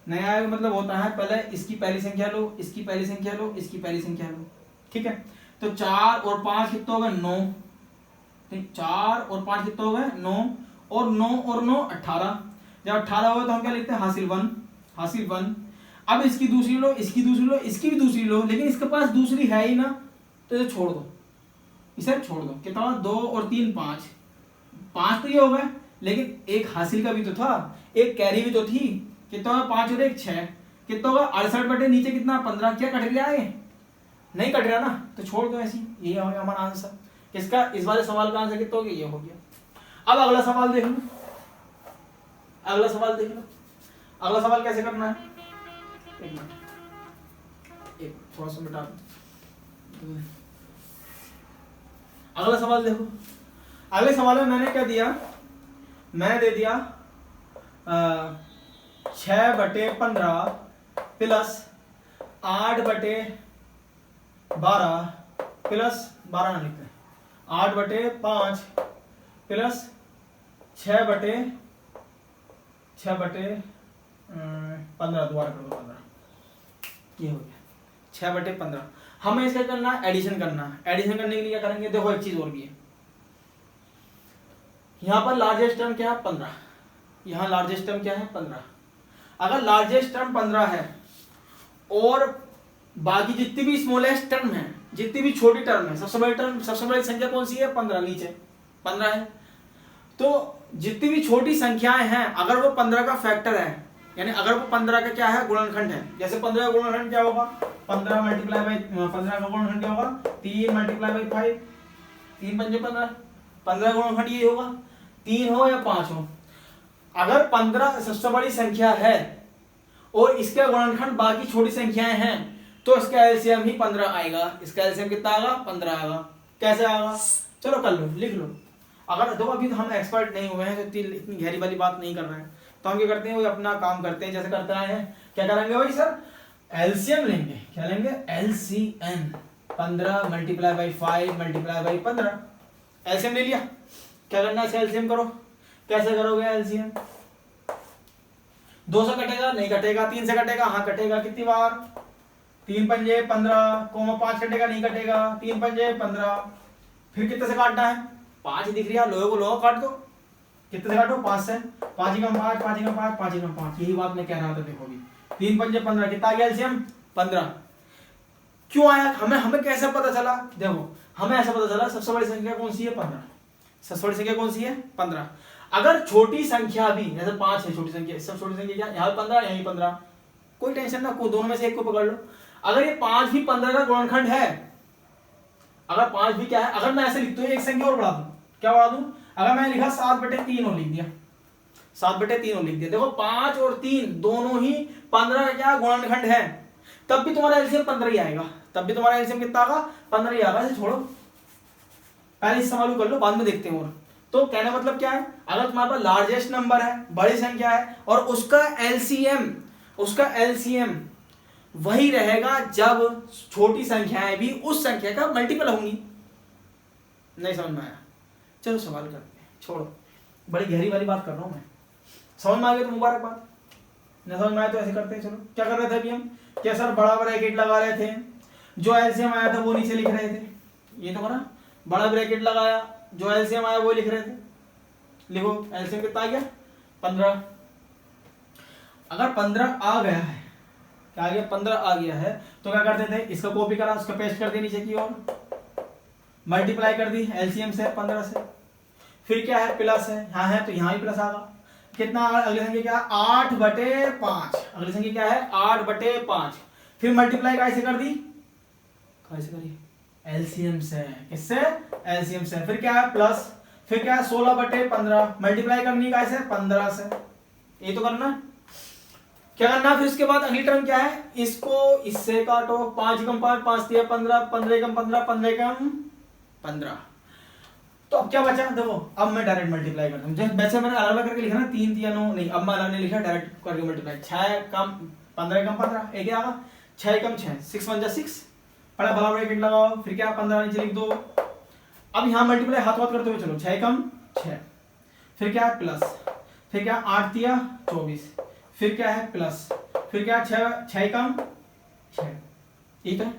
नहीं आया का मतलब होता है पहले इसकी पहली संख्या लो, इसकी पहली संख्या लो, इसकी पहली संख्या लो, ठीक है। तो 4 और 5 कितना होगा 9, 4 और 5 कितना होगा 9, और 9 और 9 18, जब 18 होगा तो हम क्या लिखते हैं, हासिल 1, हासिल 1। अब इसकी दूसरी लो, इसकी दूसरी लो, इसकी भी दूसरी लो, लेकिन इसके पास दूसरी है ही ना, तो इसे छोड़ दो, इसे छोड़ दो। कितना 2 और 3 5, 5 तो ये हो गए, लेकिन एक हासिल का भी तो था, एक कैरी भी तो थी, कितना 5 और 1 6, कितना होगा 68 बटे नीचे कितना 15, क्या कट गया है, नहीं कट रहा ना, तो छोड़ दो ऐसी, ये हो गया हमारा आंसर। किसका, इस वाले सवाल का आंसर कितना हो गया, ये हो गया। अब अगला सवाल देख लो, अगला सवाल देख लो, अगला सवाल कैसे करना है, एक मिनट, एक थोड़ा सा मिटा दो। अगला सवाल देखो, अगले सवाल में मैंने क्या दिया, मैंने दे दिया 6 बटे 15 प्लस 8 बटे 12 प्लस 12 ना लिखते हैं, 8 बटे 5 प्लस 6 बटे 15, दोबारा कर दो 15, ये हो गया 6 बटे 15। हमें इसका करना है एडिशन करना है, एडिशन करने के लिए क्या करेंगे, देखो एक चीज और भी है, यहां पर लार्जेस्ट टर्म क्या है 15, यहां लार्जेस्ट टर्म क्या है 15। अगर लार्जेस्ट टर्म 15 है और बाकी जितनी भी स्मॉलेस्ट टर्म है, जितनी भी छोटी टर्म है, सबसे बड़ी टर्म, सबसे बड़ी संख्या कौन सी है 15, नीचे 15 है, तो जितनी भी छोटी संख्याएं हैं अगर वो 15 का फैक्टर है, यानी अगर वो 15 का क्या है गुणनखंड है, जैसे 15 का गुणनखंड क्या होगा, 15 मल्टीप्लाई बाई 15 का गुणनखंड क्या होगा 3 मल्टीप्लाई बाई 5, 3 पंजे 15, 15 का गुणनखंड ये होगा, 3 हो या 5 हो। अगर 15 सबसे बड़ी संख्या है और इसका गुणनखंड बाकी छोटी संख्याएं हैं, तो इसका एलसीएम ही 15 आएगा। इसका एलसीएम कितना आएगा 15 आएगा। कैसे आएगा, चलो कर लो, लिख लो। अगर देखो अभी तो हम एक्सपर्ट नहीं हुए हैं, तो इतनी गहरी वाली बात नहीं कर रहे हैं, तो हम क्या करते हैं, वो अपना काम करते हैं जैसे करते आए हैं। क्या करेंगे भाई सर, एलसीएम लेंगे, क्या लेंगे LCM, 15 multiply by 5 multiply by 15, LCM ले लिया। क्या करना है, एलसीएम करो। कैसे करोगे एलसीएम, 2 से कटेगा नहीं कटेगा, 3 से कटेगा हाँ कटेगा, कितनी बार 3 पंजे 15, 5 कटेगा नहीं कटेगा, 3 पंजे 15, फिर कितने से काटना है 5 दिख रहा है, लोहे को लोहा काट दो, कितने से काटो 5 से, 5 कम 5, 5 कम 5, 5 कम 5, यही बात मैं कह रहा था। देखो अभी 3 पंजे 15, कितना आ गया एलसीएम 15। क्यों आया, हमें कैसे पता चला, देखो हमें ऐसा पता चला सबसे बड़ी संख्या कौन सी है 15, सबसे बड़ी संख्या कौन सी है 15। अगर छोटी संख्या भी जैसे 5 है छोटी संख्या, सब छोटी संख्या क्या, यहाँ 15 यहीं 15, कोई टेंशन ना, को दोनों में से एक को पकड़ लो। अगर ये 5 भी 15 का गुणनखंड है, अगर 5 भी क्या है, अगर मैं ऐसे लिखता हूँ एक संख्या और बढ़ा दूं, क्या बढ़ा दूं, अगर मैंने लिखा 7/3 और लिख दिया, 7/3 और लिख दिया, देखो 5 और 3 दोनों ही 15 का क्या गुणनखंड है, तब भी तुम्हारा एलसीएम 15 ही आएगा, तब भी तुम्हारा एलसीएम कितना आएगा 15 ही आएगा। इसे छोड़ो, पहले इस सवाल को कर लो, बाद में देखते हैं। और तो कहने मतलब क्या है, अगर तुम्हारे पास लार्जेस्ट नंबर है, बड़ी संख्या है, और उसका एलसीएम वही रहेगा जब छोटी संख्याएं भी उस संख्या का मल्टीपल होंगी। नहीं समझ में आया, चलो सवाल करते हैं, छोड़ो, बड़ी गहरी वाली बात कर रहा हूं मैं, समझ में आ गया तो मुबारकबाद, न समझ में आया तो ऐसे करते हैं। चलो क्या कर रहे थे अभी हम, क्या सर बड़ा ब्रैकेट लगा रहे थे, जो एलसीएम आया था वो नीचे लिख रहे थे, ये तो करा, बड़ा ब्रैकेट लगाया, जो एलसीएम आया वो लिख रहे थे। लिखो एलसीएम कितना आ गया 15। अगर 15 आ गया है, क्या आ गया 15 आ गया है, तो क्या करते थे, इसका कॉपी करा, उसका पेस्ट कर दिया नीचे की ओर, मल्टीप्लाई कर दी एलसीएम से 15 से, फिर क्या है प्लस है, यहाँ है तो यहाँ भी प्लस आगा, कितना अगली संख्या क्या है 8/5, अगली संख्या क्या है 8/5, फिर मल्टीप्लाई कैसे कर दी, कैसे करी एलसीएम से, किससे एलसीएम से, फिर क्या है प्लस, फिर क्या है 16/15, मल्टीप्लाई करनी कैसे 15 से, ये तो करना क्या करना। फिर उसके बाद अगली टर्म क्या है, इसको इससे काटो, 5 कम 5 5 दिया 15, 15 कम 15 15 कम 15, तो अब क्या बचा देखो, अब मैं डायरेक्ट मल्टीप्लाई करता हूँ, जैसे वैसे मैंने अलग अलग करके लिखा ना 3 3 9 नहीं, अब मैं अलग नहीं लिखा, डायरेक्ट करके मल्टीप्लाई, 6 कम 15 कम 15 एक आ गया, 6 कम 6 6 1 6, बड़ा बड़ा ब्रैकेट लगाओ, फिर क्या 15 नीचे लिख दो। अब यहाँ मल्टीप्लाई हाथ हाथ करते हुए चलो, 6 कम 6, फिर क्या है प्लस, फिर क्या 8 दिया 24, फिर क्या है प्लस, फिर क्या 6 कम 6, ठीक है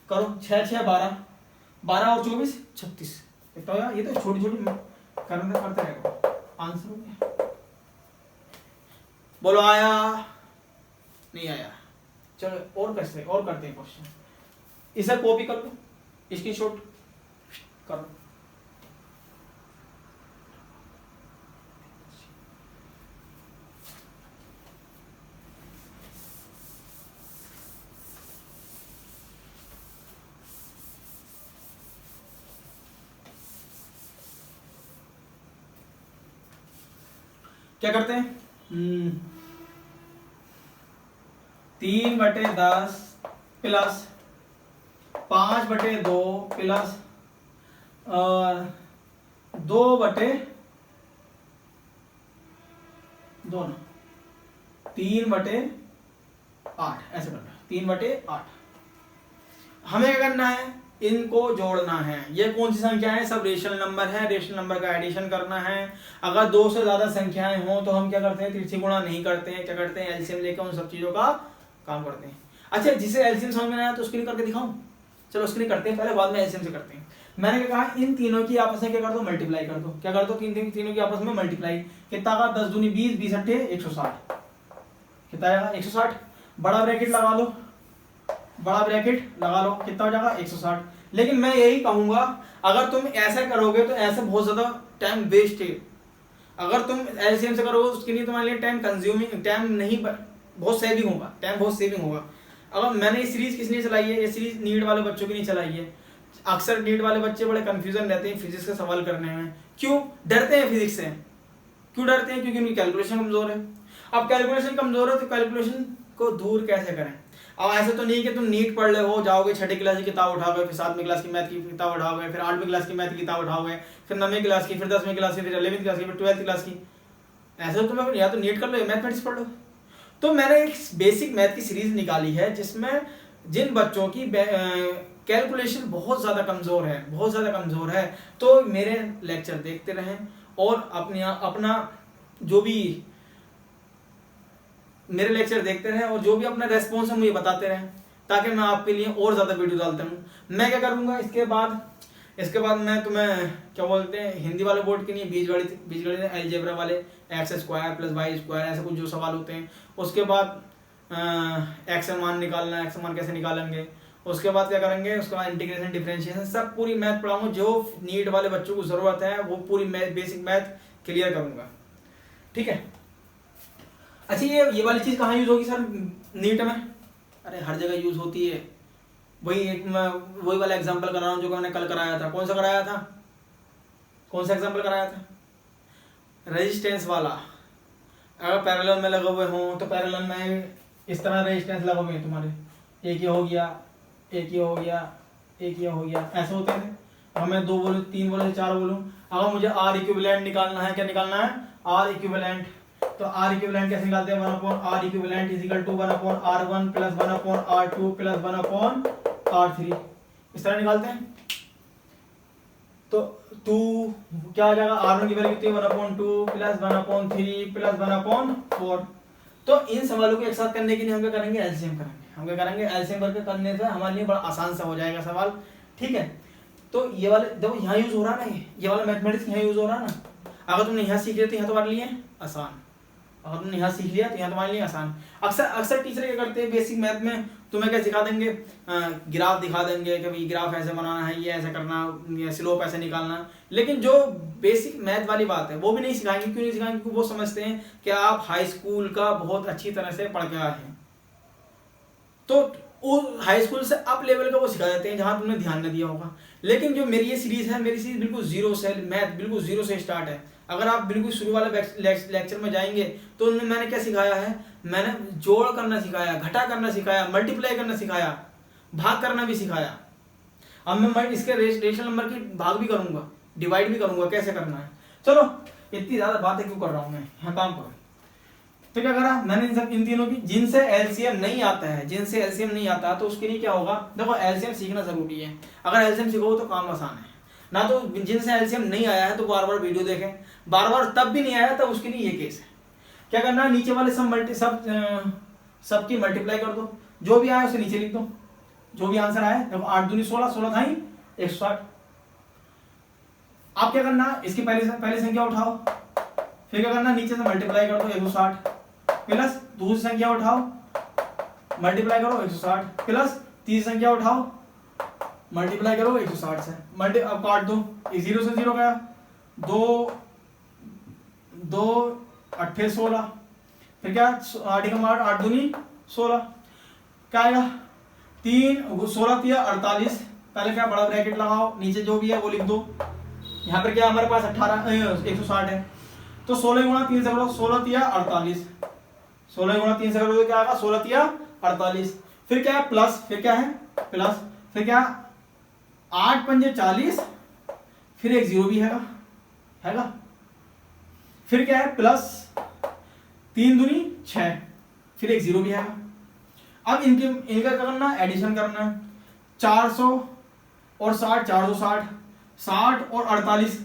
करो 6 6 12, 12 और 24 36, तो यार ये तो छोटी छोटी करते करते रहेगा, आंसर हो गया। बोलो आया नहीं आया, चलो और करते हैं क्वेश्चन, इसे कॉपी कर लो, इसकी शॉट कर लो, क्या करते हैं 3/10 प्लस 5/2 प्लस 2/2 3/8 ऐसे करना है, 3/8। हमें क्या करना है, इनको जोड़ना है, ये कौन सी संख्या है, सब रेशनल नंबर है, रेशनल नंबर का एडिशन करना है। अगर 2 से ज्यादा संख्याएं हो तो हम क्या करते हैं, त्रिथी गुणा नहीं करते हैं, क्या करते हैं एलसीएम लेकर उन सब चीजों का काम करते हैं। अच्छा जिसे एलसीएम समझ में आया तो उसके लिए करके दिखाऊं, चलो उसके लिए करते हैं, पहले बाद में एलसीएम से करते हैं। मैंने क्या कहा, इन तीनों की आपस में क्या कर दो मल्टीप्लाई कर दो, क्या कर दो तीनों की आपस में मल्टीप्लाई, कितना का 10 दूनी 20 20 अट्ठे 160, कितना आएगा 160, बड़ा ब्रैकेट लगा लो, बड़ा ब्रैकेट लगा लो, कितना हो जाएगा 160। लेकिन मैं यही कहूंगा, अगर तुम ऐसा करोगे तो ऐसे बहुत ज्यादा टाइम वेस्ट है, अगर तुम एलसीएम से करोगे उसके लिए तुम्हारे लिए टाइम कंज्यूमिंग, टाइम नहीं बहुत सेविंग होगा, टाइम बहुत सेविंग होगा। अगर मैंने ये सीरीज किस लिए चलाई है, ये सीरीज नीट वाले बच्चों की नहीं चलाई है। अक्सर नीट वाले बच्चे बड़े कंफ्यूजन रहते हैं फिजिक्स का सवाल करने में, क्यों डरते हैं फिजिक्स से, क्यों डरते हैं, क्योंकि उनकी कैलकुलेशन कमजोर है। अब कैलकुलेशन कमजोर है तो कैलकुलेशन को दूर कैसे करें। अब ऐसा तो नहीं कि तुम नीट पढ़ ले हो, जाओगे 6ठी क्लास की किताब उठाओगे, फिर 7वीं क्लास की मैथ की किताब उठाओगे, फिर 8वीं क्लास की मैथ की किताब उठाओगे, फिर 9वीं क्लास की, फिर 10वीं क्लास की, फिर 11वीं क्लास की, फिर 12वीं क्लास की। ऐसा तो तुम्हें या तो नीट कर लो या मैथमेटिक्स पढ़ लो। तो मैंने एक बेसिक मैथ की सीरीज निकाली है जिसमें जिन बच्चों की कैलकुलेशन बहुत ज़्यादा कमज़ोर है, बहुत ज़्यादा कमज़ोर है, तो मेरे लेक्चर देखते रहें और अपना जो भी मेरे लेक्चर देखते रहें और जो भी अपना रेस्पॉन्स है मुझे बताते रहें, ताकि मैं आपके लिए और ज़्यादा वीडियो डालता हूँ। मैं क्या करूँगा इसके बाद मैं तुम्हें क्या बोलते हैं, हिंदी वाले बोर्ड के लिए बीजगणित अलजेब्रा वाले x² + y² ऐसे कुछ जो सवाल होते हैं, उसके बाद एक्स मान निकालना, एक्स मान कैसे निकालेंगे, उसके बाद क्या करेंगे, उसके बाद इंटीग्रेशन डिफरेंशिएशन सब पूरी मैथ पढ़ाऊंगा। जो नीट वाले बच्चों को जरूरत है वो पूरी बेसिक मैथ क्लियर करूंगा, ठीक है। अच्छा ये वाली चीज कहाँ यूज होगी सर नीट में, अरे हर जगह यूज होती है। वही वाला एग्जांपल कर रहा हूँ जो मैंने कल कराया था। कौन सा कराया था, कौन सा एग्जांपल कराया था, रेजिस्टेंस वाला। अगर पैरेलल में लगे हुए हों तो पैरेलल में इस तरह रेजिस्टेंस लगे हुए हैं तुम्हारे, एक ये हो गया, एक ये हो गया, एक ये हो गया, ऐसे होते थे। अब मैं 2 बोलूँ, 3 बोलूँ, 4 बोलूँ, अगर मुझे आर इक्विवेलेंट निकालना है, क्या निकालना है, आर इक्विवेलेंट। तो आर इक्विवेलेंट कैसे निकालते हैं, 1/r equivalent = 1/r1 + 1/r2 + 1/r3, इस तरह निकालते हैं। तो 2 क्या हो जाएगा, R1 की वैल्यू कितनी 1/2 प्लस 1/3 प्लस 1/4। तो इन सवालों को एक साथ करने के लिए हम क्या करेंगे, एलसीएम करेंगे। हम क्या करेंगे, एलसीएम करके करने से हमारे लिए बड़ा आसान सा हो जाएगा सवाल, ठीक है। तो ये वाले देखो यहाँ यूज हो रहा है ना, ये वाला मैथमेटिक्स यहाँ यूज हो रहा है ना। अगर तुमने यहाँ सीख लिया तो यहाँ तुम्हारे लिए आसान, अगर तुमने यहाँ सीख लिया तो यहाँ तुम्हारे लिए आसान। अक्सर टीचर क्या करते हैं बेसिक मैथ में तुम्हें क्या सिखा देंगे, ग्राफ दिखा देंगे कि भाई ग्राफ ऐसे बनाना है, ये ऐसे करना, ये स्लोप ऐसे निकालना, लेकिन जो बेसिक मैथ वाली बात है वो भी नहीं सिखाएंगे। क्यों नहीं सिखाएंगे, क्योंकि वो समझते हैं कि आप हाई स्कूल का बहुत अच्छी तरह से पढ़ के आए हैं, तो वो हाई स्कूल से अप लेवल का वो सिखा देते हैं जहां तुमने ध्यान न दिया होगा। लेकिन जो मेरी ये सीरीज है, मेरी सीरीज बिल्कुल जीरो से, मैथ बिल्कुल जीरो से स्टार्ट है। अगर आप बिल्कुल शुरू वाले लेक्चर में जाएंगे तो उनमें मैंने क्या सिखाया है, मैंने जोड़ करना सिखाया, घटा करना सिखाया, मल्टीप्लाई करना सिखाया, भाग करना भी सिखाया। अब मैं इसके रेशनल नंबर की भाग भी करूंगा, डिवाइड भी करूंगा, कैसे करना है। चलो इतनी ज्यादा बातें क्यों कर रहा हूं मैं, यहाँ काम करो। तो क्या करा मैंने इन तीनों की, जिनसे एलसीएम नहीं आता है, जिनसे एलसीएम नहीं आता तो उसके लिए क्या होगा, देखो एलसीएम सीखना जरूरी है। अगर एलसीएम सीखो तो काम आसान है ना। तो जिनसे एलसीएम नहीं आया है तो बार बार वीडियो देखें, बार बार तब भी नहीं आया तब उसके लिए ये केस है। क्या करना है, नीचे वाले सबकी मल्टीप्लाई कर दो, जो भी आया उसे नीचे लिख दो, जो भी आंसर आया। देखो 8 दूनी 16, 16 था ही 160। आप क्या करना, इसकी पहली संख्या उठाओ, फिर क्या करना, नीचे से मल्टीप्लाई कर दो 160 प्लस दूसरी संख्या उठाओ, मल्टीप्लाई करो 160 प्लस तीसरी संख्या उठाओ, मल्टीप्लाई करो 160 से, अब काट दो, 0 से 0 गया, 2 8 16, फिर क्या 8 8 दूनी 16, क्या आएगा 3 16 3 48। पहले क्या बड़ा ब्रैकेट लगाओ, नीचे जो भी है वो लिख दो। यहाँ पर क्या हमारे पास 160 है, तो 16 गुणा 3 से करो, 16 3 48, 16 गुणा 3 से करो तो क्या आएगा 16 3 48। फिर क्या है प्लस, फिर क्या है प्लस, फिर क्या 8 पंजे 40, फिर एक 0 भी हैगा। फिर क्या है प्लस 3 दूनी 6, फिर एक 0 भी हैगा। अब इनका करना एडिशन करना है, 400 और 60 460, 60 और 48,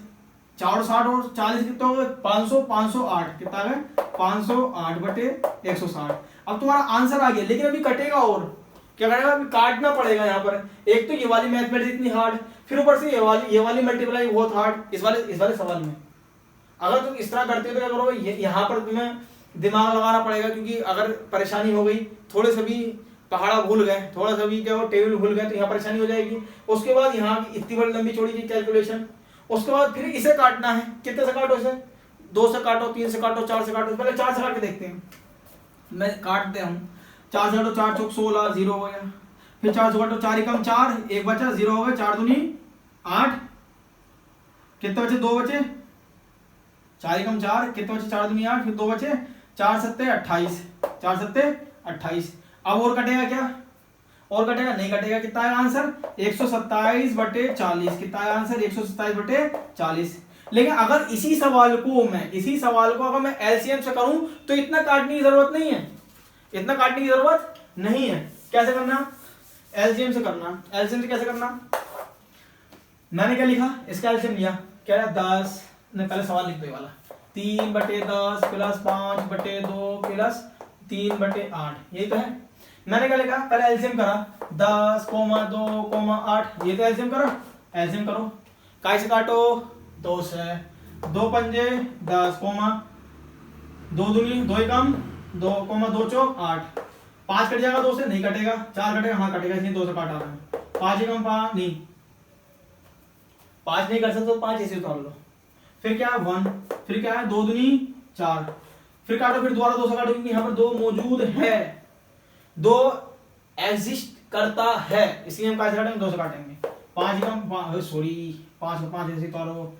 460 और 40 कितना हो गया 500, 508 कितना है 508 बटे 160। अब तुम्हारा आंसर आ गया, लेकिन अभी कटेगा और क्या करेगा, अभी काटना पड़ेगा। यहाँ पर एक तो ये वाली मैथमेटिक्स इतनी हार्ड, फिर ऊपर से ये वाली मल्टीप्लाई बहुत हार्ड। इस वाले सवाल में अगर तुम इस तरह करते हो तो क्या करोगे, यहाँ पर तुम्हें दिमाग लगाना पड़ेगा, क्योंकि अगर परेशानी हो गई, थोड़े से भी पहाड़ा भूल गए, थोड़ा सा भी क्या हो टेबल भूल गए तो यहाँ परेशानी हो जाएगी। उसके बाद यहाँ की इतनी बड़ी लंबी चौड़ी की कैलकुलेशन, उसके बाद फिर इसे काटना है, कितने से काटो इसे, 2 से काटो, 3 से काटो, 4 से काटो। पहले 4 से काट के देखते हैं, मैं काटते हूँ। 4 से काटो, 4 चौक 16, 0 हो गया। फिर 4 से काटो, 4 एकम 4, 1 बचा, 0 हो गया। 4 दूनी 8, कितने बचे 2 बचे, 4 एकम 4, कितने बचे 4 दूनी 8, फिर 2 बचे, 4 सत्ते 28, 4 सत्ते 28। अब और कटेगा क्या, और कटेगा नहीं कटेगा, कितना आएगा आंसर 127 बटे 40। कितना आएगा आंसर 127 बटे 40। लेकिन अगर इसी सवाल को अगर मैं एलसीएम से करूं तो इतना काटने की जरूरत नहीं है, इतना काटने की जरूरत नहीं है। कैसे करना, एलसीएम से करना। एलसीएम से कैसे करना, मैंने क्या लिखा, इसका एलसीएम लिया, क्या है 10, ने पहले सवाल लिख दो ये वाला, 3 बटे 10 प्लस 5 बटे 2 प्लस 3 बटे 8, यही तो है। मैंने क्या लिखा, पहले एलसीएम करा, 10, 2, 8, ये तो एलसीएम करो, एलसीएम करो। काय से काटो, 2 से, 2 पंजे 10, 2 दूनी 2 एकम 2, 2 चौक 8, 5 कट जाएगा 2 से, नहीं कटेगा, 4 कटेगा, हाँ कटेगा, इसलिए 2 से काटा रहा है। 5 एकम 5 नहीं, 5 नहीं कर सकते तो 5 ऐसे उतार लो। फिर क्या है 1, फिर क्या है 2 दूनी 4, फिर काटो, फिर दोबारा 2 से काटो, क्योंकि यहाँ पर 2 मौजूद है, 2 एग्जिस्ट करता है, इसलिए हम कैसे काटेंगे, 2 से काटेंगे। 5 एकम 5 को 5 ऐसे उतारो,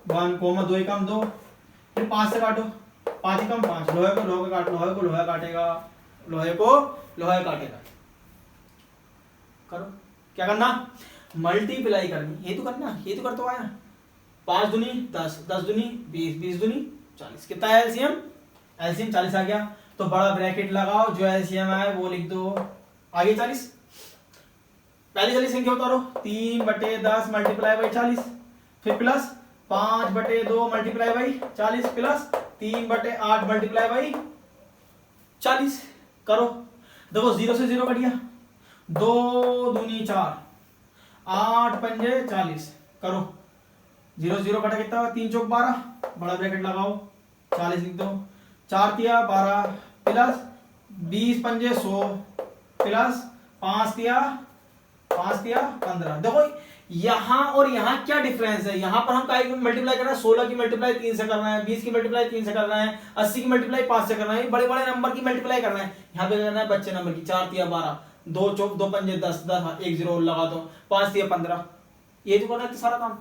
1, 2 एकम 2, फिर 5 से काटो, 5 एकम 5, लोहे को लोहे काट, लोहे को लोहे काटेगा, लोहे को लोहे काटेगा। करो, क्या करना, मल्टीप्लाई करनी, ये तो करना, ये तो करते हो आया। 5 दूनी 10, 10 दूनी 20, 20 दूनी 40, कितना है एलसीएम, एलसीएम 40 आ गया। तो बड़ा ब्रैकेट लगाओ, जो एलसीएम है वो लिख दो, आगे 40। पहली वाली संख्या उतारो, 3 बटे 10 मल्टीप्लाई बाई 40, फिर plus 5/2 multiply by 40 plus 3/8 multiply by 40 करो। देखो 0 से 0 कट गया, 2 दूनी 4, 8 पंजे 40 करो। 0 0 कटा कितना, 3 चौक 12, बड़ा ब्रैकेट लगाओ 40 लिख दो। 4 तिया 12 प्लस 20 पंजे 100 प्लस 5 तिया 15। देखो यहां और यहां क्या डिफरेंस है, यहां पर हम काय मल्टीप्लाई कर रहे हैं, 16 की मल्टीप्लाई 3 से कर रहे हैं, 20 की मल्टीप्लाई 3 से कर रहे हैं, 80 की मल्टीप्लाई 5 से कर रहे हैं, बड़े बड़े नंबर की मल्टीप्लाई कर रहे हैं। यहां पे करना है बच्चे नंबर की। 4 तिया 12, 2 चौक 2 पंजे 10 10, 1 0 लगा दो, 5 तिया 15, ये तो करना है सारा काम।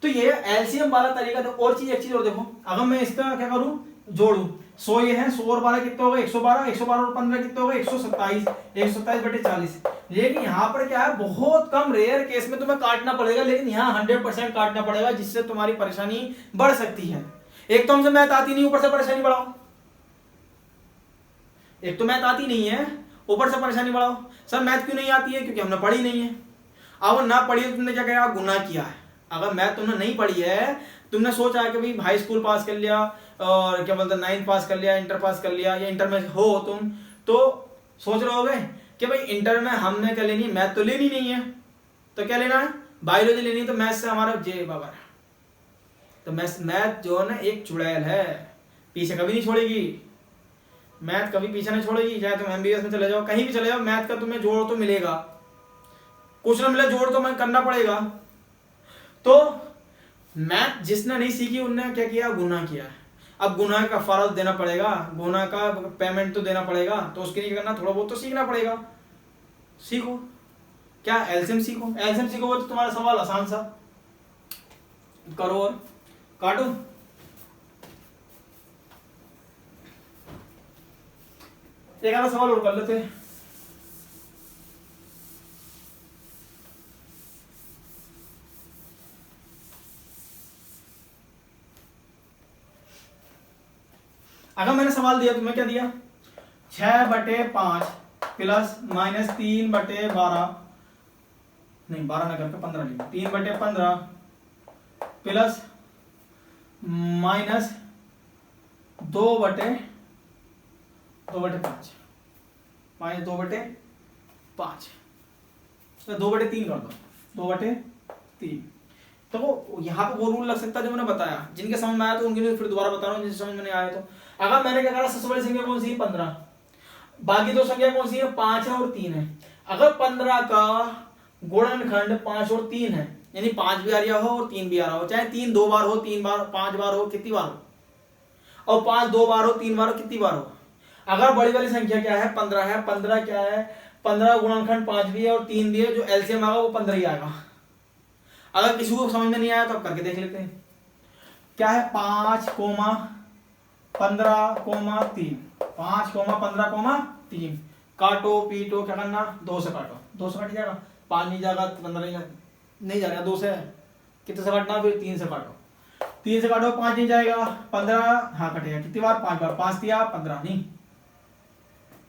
तो ये एलसीएम वाला तरीका। तो और चीज, एक चीज और देखो, अगर मैं इसका क्या करूं, जोड़ू 100 ये है, 100 और 12 कितने हो गए, 112, 112 और 15 कितने हो गए, 127, 127/40। लेकिन यहाँ पर क्या है, बहुत कम रेयर केस में तुम्हें काटना पड़ेगा, लेकिन यहाँ 100% काटना पड़ेगा, जिससे तुम्हारी परेशानी बढ़ सकती है। एक तो हमसे मैथ आती नहीं, ऊपर से परेशानी बढ़ाओ। एक तो मैथ आती नहीं है, ऊपर से परेशानी बढ़ाओ। सर मैथ क्यों नहीं आती है, क्योंकि हमने पढ़ी नहीं है। अब ना पढ़ी है, तुमने क्या किया, गुनाह किया है। अगर मैथ तुमने नहीं पढ़ी है, तुमने सोचा है कि भाई हाई स्कूल पास कर लिया और क्या बोलते हैं 9th पास कर लिया, इंटर पास कर लिया, या इंटर में हो तुम, तो सोच रहे होगे कि भाई इंटर में हमने क्या लेनी, मैथ तो लेनी नहीं है, तो क्या लेना है, बायोलॉजी लेनी है। तो मैथ से हमारा जे बाबा है। तो मैथ जो है ना एक चुड़ैल है, पीछे कभी नहीं छोड़ेगी। मैथ कभी पीछे नहीं छोड़ेगी, चाहे तुम एमबीबीएस में चले जाओ, कहीं भी चले जाओ, मैथ का तुम्हें जोड़ तो मिलेगा, कुछ ना मिले जोड़ तो मैं करना पड़ेगा। तो मैथ जिसने नहीं सीखी उनने क्या किया, गुनाह किया है। अब गुनाह का फर्ज देना पड़ेगा, गुनाह का पेमेंट तो देना पड़ेगा, तो उसके लिए करना, थोड़ा बहुत तो सीखना पड़ेगा। सीखो, क्या एलसीएम सीखो, एलसीएम सीखोगे तो तुम्हारा सवाल आसान सा करो और काटो। एक आधा सवाल और कर लेते हैं। अगर मैंने सवाल दिया, तुम्हें क्या दिया, 6/5 प्लस -3/12, नहीं 12 ना करके 15 लिखो, 3/15 प्लस -2/5, -2/5, 2/3 कर दो, 2/3। तो वो यहाँ पे वो रूल लग सकता है जो मैंने बताया, जिनके समझ में आया तो उनके लिए फिर दोबारा बता रहा हूँ, जिनसे समझ में नहीं आया तो। अगर मैंने क्या करा, सबसे बड़ी संख्या कौन सी है, 15, बाकी दो संख्या कौन सी है, 5 है और 3 है। अगर 15 का गुणनखंड 5 और 3 है, यानी 5 भी आ रहा हो और 3 भी आ रहा हो, चाहे 3 2 बार हो, 3 बार 5 बार हो, कितनी बार हो, और 5 2 बार हो, 3 बार हो, कितनी बार हो। अगर बड़ी वाली संख्या क्या है, 15 है, 15 क्या है, 15 गुणनखंड 5 भी है और 3 भी है, जो एलसीएम आएगा वो 15 ही आएगा। अगर किसी को समझ में नहीं आया तो आप करके देख लेते हैं। क्या है, 5, 15, 3, 5, 15, 3, काटो पीटो, क्या करना, 2 से काटो, 2 से कट जाएगा, 5 नहीं जाएगा, 15 नहीं जाएगा, 2 से कितने से काटना, फिर 3 से काटो, 3 से काटो, 5 नहीं जाएगा, 15 हाँ कटेगा, कितनी बार, 5 बार, 5 दिया 15, नहीं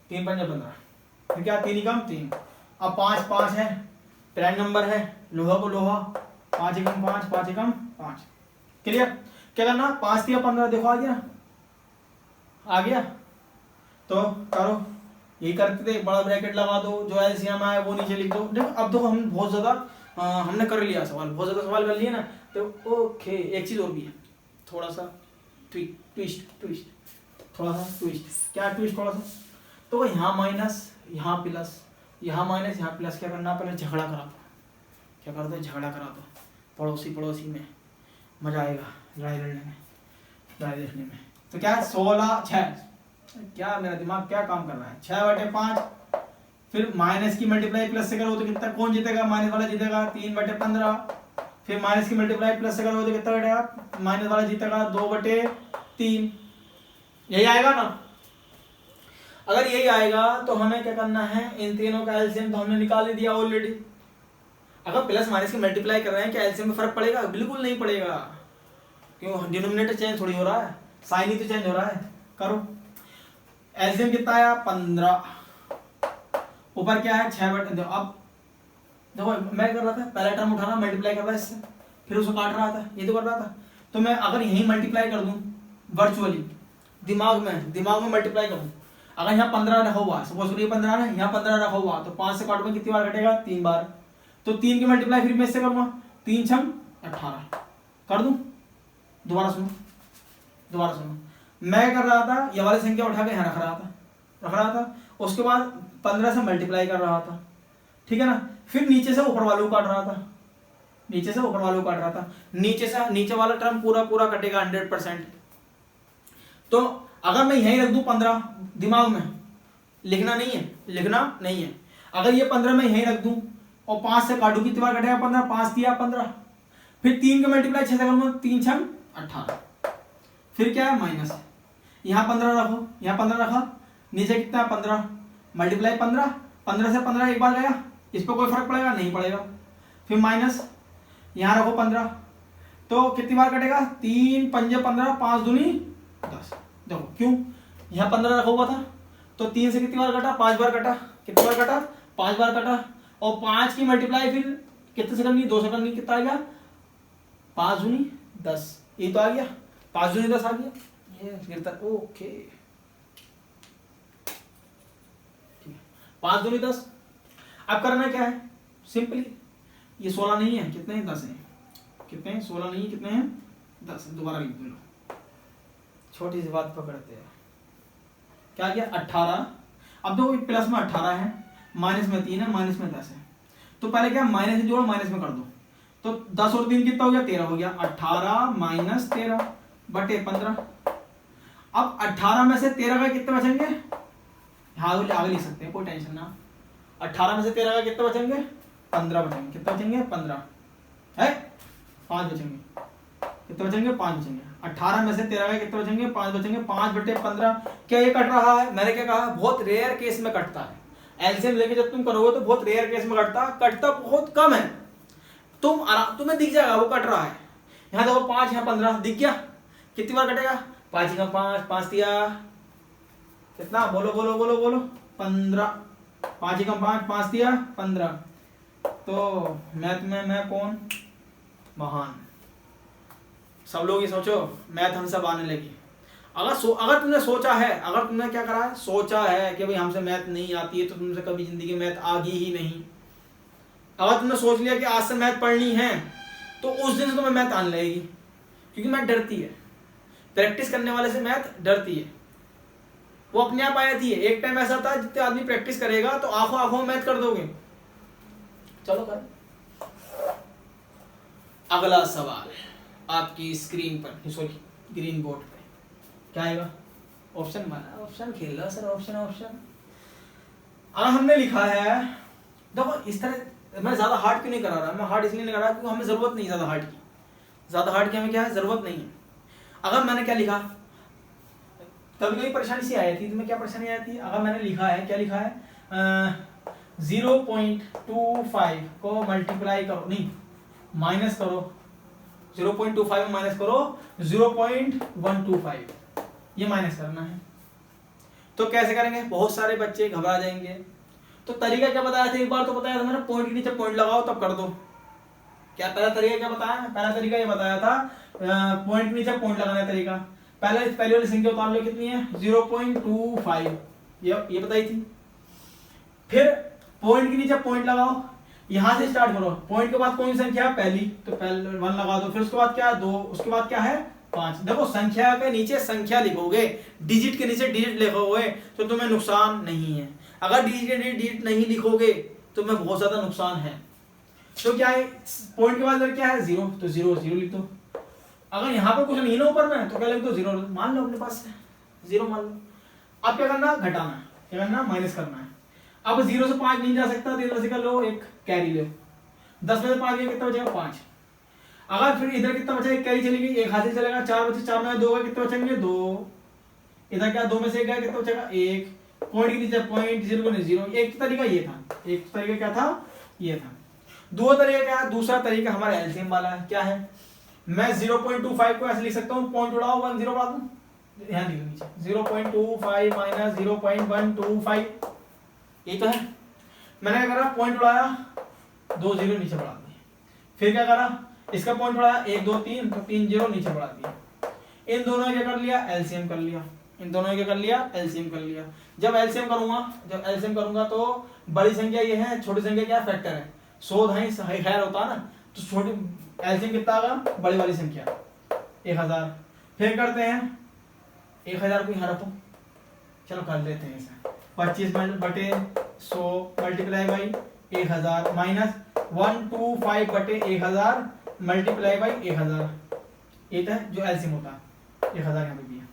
3 पंजे 15, फिर क्या 3 कम 3। अब 5 5 है, प्राइम नंबर है, लोहा को लोहा, 5 एकम 5, 5 एकम 5, क्लियर। क्या करना, 5 दिया 15, देखो आ गया, आ गया, तो करो, यही करते थे, बड़ा ब्रैकेट लगा दो, जो एलसीएम आया वो नीचे लिख दो। देखो अब देखो हम बहुत ज्यादा हमने कर लिया सवाल, बहुत ज्यादा सवाल कर लिए ना, तो ओके। एक चीज और भी है, थोड़ा सा ट्विस्ट, थोड़ा सा ट्विस्ट, क्या ट्विस्ट, थोड़ा सा, तो यहाँ माइनस, यहाँ प्लस, यहाँ माइनस, यहाँ प्लस, क्या करना, पहले झगड़ा करा दो, क्या कर दो, झगड़ा करा दो, पड़ोसी में, मजा आएगा लड़ाई लड़ने में, लड़ाई देखने में। तो क्या 16 6, क्या मेरा दिमाग क्या काम कर रहा है, 6/5, फिर माइनस की मल्टीप्लाई प्लस से करो तो कितना, कौन जीतेगा, माइनस वाला जीतेगा, 3/15, फिर माइनस की मल्टीप्लाई प्लस से करो तो कितना बैठेगा, माइनस वाला जीतेगा, 2/3, यही आएगा ना। अगर यही आएगा तो हमें क्या करना है, इन तीनों का एलसीएम तो हमने निकाल ही दिया ऑलरेडी। अगर प्लस माइनस की मल्टीप्लाई कर रहे हैं, क्या एलसीएम में फर्क पड़ेगा, बिल्कुल नहीं पड़ेगा, क्यों, डिनोमिनेटर चेंज थोड़ी हो रहा है, साइन ही तो चेंज हो रहा है। करो, एलसीएम कितना आया, 15, ऊपर क्या है 6/, अब देखो मैं कर रहा था, पहला टर्म उठाना, मल्टीप्लाई कर रहा है इससे, फिर उसको काट रहा था, ये तो कर रहा था। तो मैं अगर यहीं मल्टीप्लाई कर दूं वर्चुअली, दिमाग में मल्टीप्लाई कर दूं, अगर यहाँ 15 रखा हुआ, सपोज करिए 15 है, यहाँ 15 रखा हुआ, तो 5 से काटूंगा कितनी बार कटेगा, 3 बार। तो 3 की मल्टीप्लाई फिर मैं इससे करूंगा, 3 छम 18 कर दूं। दोबारा सुनो, मैं कर रहा था ये वाली संख्या उठा के यहाँ रख रहा था, उसके बाद 15 से मल्टीप्लाई कर रहा था, ठीक है ना। फिर नीचे से ऊपर वालों को काट रहा था, नीचे से नीचे वाला टर्म पूरा कटेगा 100%। तो अगर मैं यहीं रख दूं 15, दिमाग में लिखना नहीं है, अगर ये 15 मैं यहीं रख दूं और 5 से काटूं कितनी बार कटेगा, 15, 5 दिया 15, फिर 3 का मल्टीप्लाई 6 से करूंगा, 3 छम 18, फिर क्या है माइनस, यहाँ 15 रखो, यहाँ 15 रखा, नीचे कितना 15 मल्टीप्लाई 15 से 15 एक बार गया, इस पर कोई फर्क पड़ेगा नहीं पड़ेगा, फिर माइनस यहाँ रखो 15, तो कितनी बार कटेगा, 3 पंजे 15, 5 दूनी 10। देखो क्यों, यहाँ 15 रखा हुआ था, तो 3 से कितनी बार कटा, 5 बार कटा, कितनी बार कटा, 5 बार कटा, और 5 की मल्टीप्लाई फिर कितने से करनी, 2 से करनी, कितना आ गया, 5 दूनी 10, ये तो आ गया, 5 दूनी 10 आ गया, ये गिरता, ओके 5 दूनी 10। अब करना क्या है, सिंपली ये 16 नहीं है, कितने हैं, 10 हैं, कितने हैं, 16 नहीं है, कितने हैं, 10, दोबारा लिख दो, छोटी सी बात पकड़ते हैं, क्या किया 18। अब देखो प्लस में 18 है, माइनस में 3 है, माइनस में 10 है, तो पहले क्या माइनस से जोड़ो, माइनस में कर दो, तो 10 और 3 कितना हो गया, 13 हो गया, 18 माइनस 13 बटे 15। अब 18 में से 13 का कितने बचेंगे, आगे लिख सकते हैं, कोई टेंशन ना, 18 में से 13 का कितने बचेंगे, 15 बचेंगे, कितने बचेंगे, 15 है, 5 बचेंगे, कितने बचेंगे, 5 बचेंगे, 18 में से 13 का कितने बचेंगे, 5 बचेंगे, 5 बटे 15। क्या ये कट रहा है, मैंने क्या कहा, बहुत रेयर केस में कटता है, एलसीएम लेके जब तुम करोगे तो बहुत रेयर केस में कटता बहुत कम है, तुम्हें दिख जाएगा वो कट रहा है। यहाँ देखो 5, यहाँ 15 दिख गया, कितनी बार कटेगा, 5 का 5 दिया कितना, बोलो 15, 5 का 5 दिया 15, तो मैथ में मैं कौन महान, सब लोग ये सोचो मैथ हम सब आने लगी। अगर तुमने सोचा है, अगर तुमने क्या करा है, सोचा है कि भाई हमसे मैथ नहीं आती है, तो तुमसे कभी जिंदगी में मैथ आगी ही नहीं। अगर तुमने सोच लिया कि आज से मैथ पढ़नी है, तो उस दिन से तुम्हें मैथ आने लगेगी, क्योंकि मैथ डरती है, प्रैक्टिस करने वाले से मैथ डरती है, वो अपने आप आ जाती है। एक टाइम ऐसा था जितने आदमी प्रैक्टिस करेगा तो आंखों मैथ कर दोगे। चलो कर, अगला सवाल आपकी स्क्रीन पर, सॉरी ग्रीन बोर्ड पे क्या आएगा, ऑप्शन खेल रहा सर, ऑप्शन। हमने लिखा है, देखो इस तरह मैं ज्यादा हार्ड क्यों नहीं करा रहा, मैं हार्ड इसलिए नहीं करा रहा क्योंकि हमें जरूरत नहीं ज्यादा हार्ड की हमें क्या है, जरूरत नहीं है। अगर मैंने क्या लिखा, कभी कोई परेशानी सी आई थी, तो मैं क्या परेशानी आई थी, अगर मैंने लिखा है, क्या लिखा है, 0.25 को मल्टीप्लाई करो, नहीं माइनस करो, 0.25 में माइनस करो 0.125, ये माइनस करना है। तो कैसे करेंगे, बहुत सारे बच्चे घबरा जाएंगे, तो तरीका क्या बताया था, एक बार तो बताया था मैंने, पॉइंट के नीचे पॉइंट लगाओ तब कर दो। क्या पहला तरीका क्या बताया, पहला तरीका ये बताया था, पॉइंट के नीचे पॉइंट लगाने का तरीका। पहले वाली संख्या उतार लो, कितनी है 0.25, ये बताई थी। फिर पॉइंट के नीचे पॉइंट लगाओ, यहां से स्टार्ट करो, पॉइंट के बाद कौन सी संख्या है, पहली, तो पहले 1 लगा दो, फिर उसके बाद क्या है 2, उसके बाद क्या है 5। देखो संख्या के नीचे संख्या लिखोगे, डिजिट के नीचे डिजिट लिखोगे तो तुम्हें नुकसान नहीं है। अगर डिजिट नहीं लिखोगे तो तुम्हें बहुत ज्यादा नुकसान है। तो क्या है, पॉइंट के बाद क्या है 0, तो 0 लिख दो। अगर यहाँ पर कुछ नहीं ना ऊपर में, तो क्या लिख दो 0 मान लो, अपने पास 0 मान लो। अब क्या करना, घटाना है, क्या करना, माइनस करना है। अब 0 से 5 नहीं जा सकता, तो इधर से कर लो, एक कैरी लो, 10 में से 5 गया, कितना बचेगा 5। अगर फिर इधर कितना बचेगा, कैरी चली गई, एक हाथ से चलेगा, 4 बचे, 4 में 2 गए, कितने बचेंगे 2। इधर क्या 2 में से 1 गया, कितना बचेगा 1। पॉइंट के नीचे पॉइंट, 0 एक तरीका ये था, एक तरीका क्या था, ये था। दूसरा तरीका क्या है, दूसरा तरीका हमारा एलसीएम वाला है। क्या है, मैं 0.25 को ऐसे लिख सकता हूँ, पॉइंट उड़ाओ 1 0 बढ़ा दूं, ध्यान दीजिए नीचे 0.25 माइनस 0.125, ये तो है। मैंने क्या करा, पॉइंट उड़ाया, 2 0 नीचे बढ़ा दिए। फिर क्या करा, इसका पॉइंट बढ़ाया 1 2 3 तो 3 0 नीचे बढ़ा दिया। इन दोनों ने क्या कर लिया, एलसीएम कर लिया। इन दोनों ने क्या कर लिया, एलसीएम कर लिया। जब एलसीएम करूंगा तो बड़ी संख्या ये है, छोटी संख्या क्या फैक्टर है, 100 ढाई खैर होता है ना, तो छोटी एलसीएम कितना आगा, बड़ी वाली संख्या 1000। फिर करते हैं 1000 को यहाँ रखो, चलो कर लेते हैं इसे 25 बटे 100 मल्टीप्लाई बाई 1000 माइनस 125 बटे 1000 मल्टीप्लाई बाई 1000, ये है जो एलसीएम होता है। 1000 यहाँ पे भी है,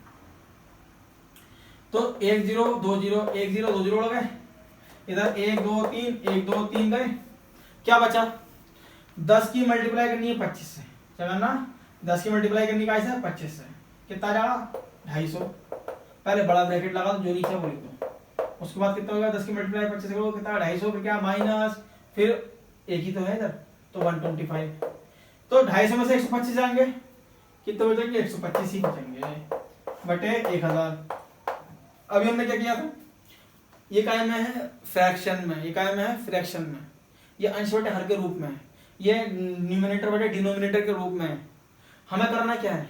तो 1 0 2 0 1 0 2 0 उड़ गए, इधर 1 2 3 1 2 3 गए, क्या बचा 10 की मल्टीप्लाई करनी है 25 से, क्या करना 10 की मल्टीप्लाई करनी का है 25 से, कितना जाएगा 250। पहले बड़ा ब्रैकेट लगा दो, जो नीचे वो लिख दो, उसके बाद कितना होगा 10 की मल्टीप्लाई 25 से करो कितना 250, फिर क्या माइनस, फिर एक ही तो है इधर तो 125, तो 250 में से 125 जाएंगे, कितने बचेंगे 125 ही बचेंगे बटे 1000। अभी हमने क्या किया था, ये कायम में है फ्रैक्शन में, ये कायम में है फ्रैक्शन में, ये अंश बटे हर के रूप में है, ये न्यूमरेटर बटे डिनोमिनेटर के रूप में है। हमें करना क्या है,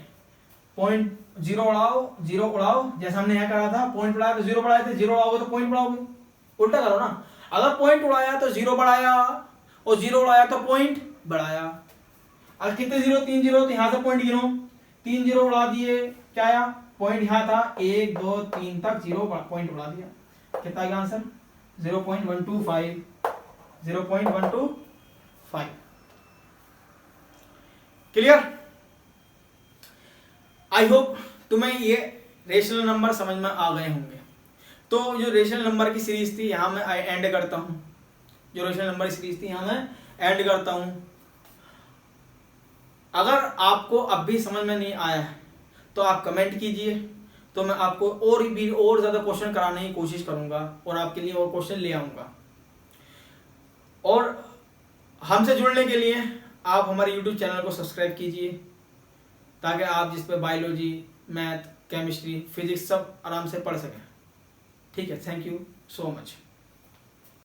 पॉइंट जीरो उड़ाओ, जैसा हमने यहाँ करा था, पॉइंट उड़ाया तो जीरो बढ़ाए थे, जीरो उड़ाओगे तो पॉइंट बढ़ाओगे, उल्टा करो ना, अगर पॉइंट उड़ाया तो जीरो बढ़ाया और जीरो उड़ाया तो पॉइंट बढ़ाया। अगर कितने जीरो 3 जीरो, तो यहाँ से पॉइंट गिनो, 3 जीरो उड़ा दिए, क्या आया पॉइंट यहाँ था 1 2 3 तक, जीरो पॉइंट उड़ा दिया, कितना आएगा आंसर 0.125, 0.125। क्लियर? आई होप तुम्हें ये रेशनल नंबर समझ में आ गए होंगे। तो जो रेशनल नंबर की सीरीज थी यहाँ मैं एंड करता हूँ, जो रेशनल नंबर की सीरीज थी यहाँ मैं एंड करता हूँ। अगर आपको अब भी समझ में नहीं आया है तो आप कमेंट कीजिए, तो मैं आपको और ज़्यादा क्वेश्चन कराने की कोशिश करूँगा और आपके लिए और क्वेश्चन ले आऊँगा। और हमसे जुड़ने के लिए आप हमारे YouTube चैनल को सब्सक्राइब कीजिए, ताकि आप जिस पे बायोलॉजी, मैथ, केमिस्ट्री, फिजिक्स सब आराम से पढ़ सकें। ठीक है, थैंक यू सो मच।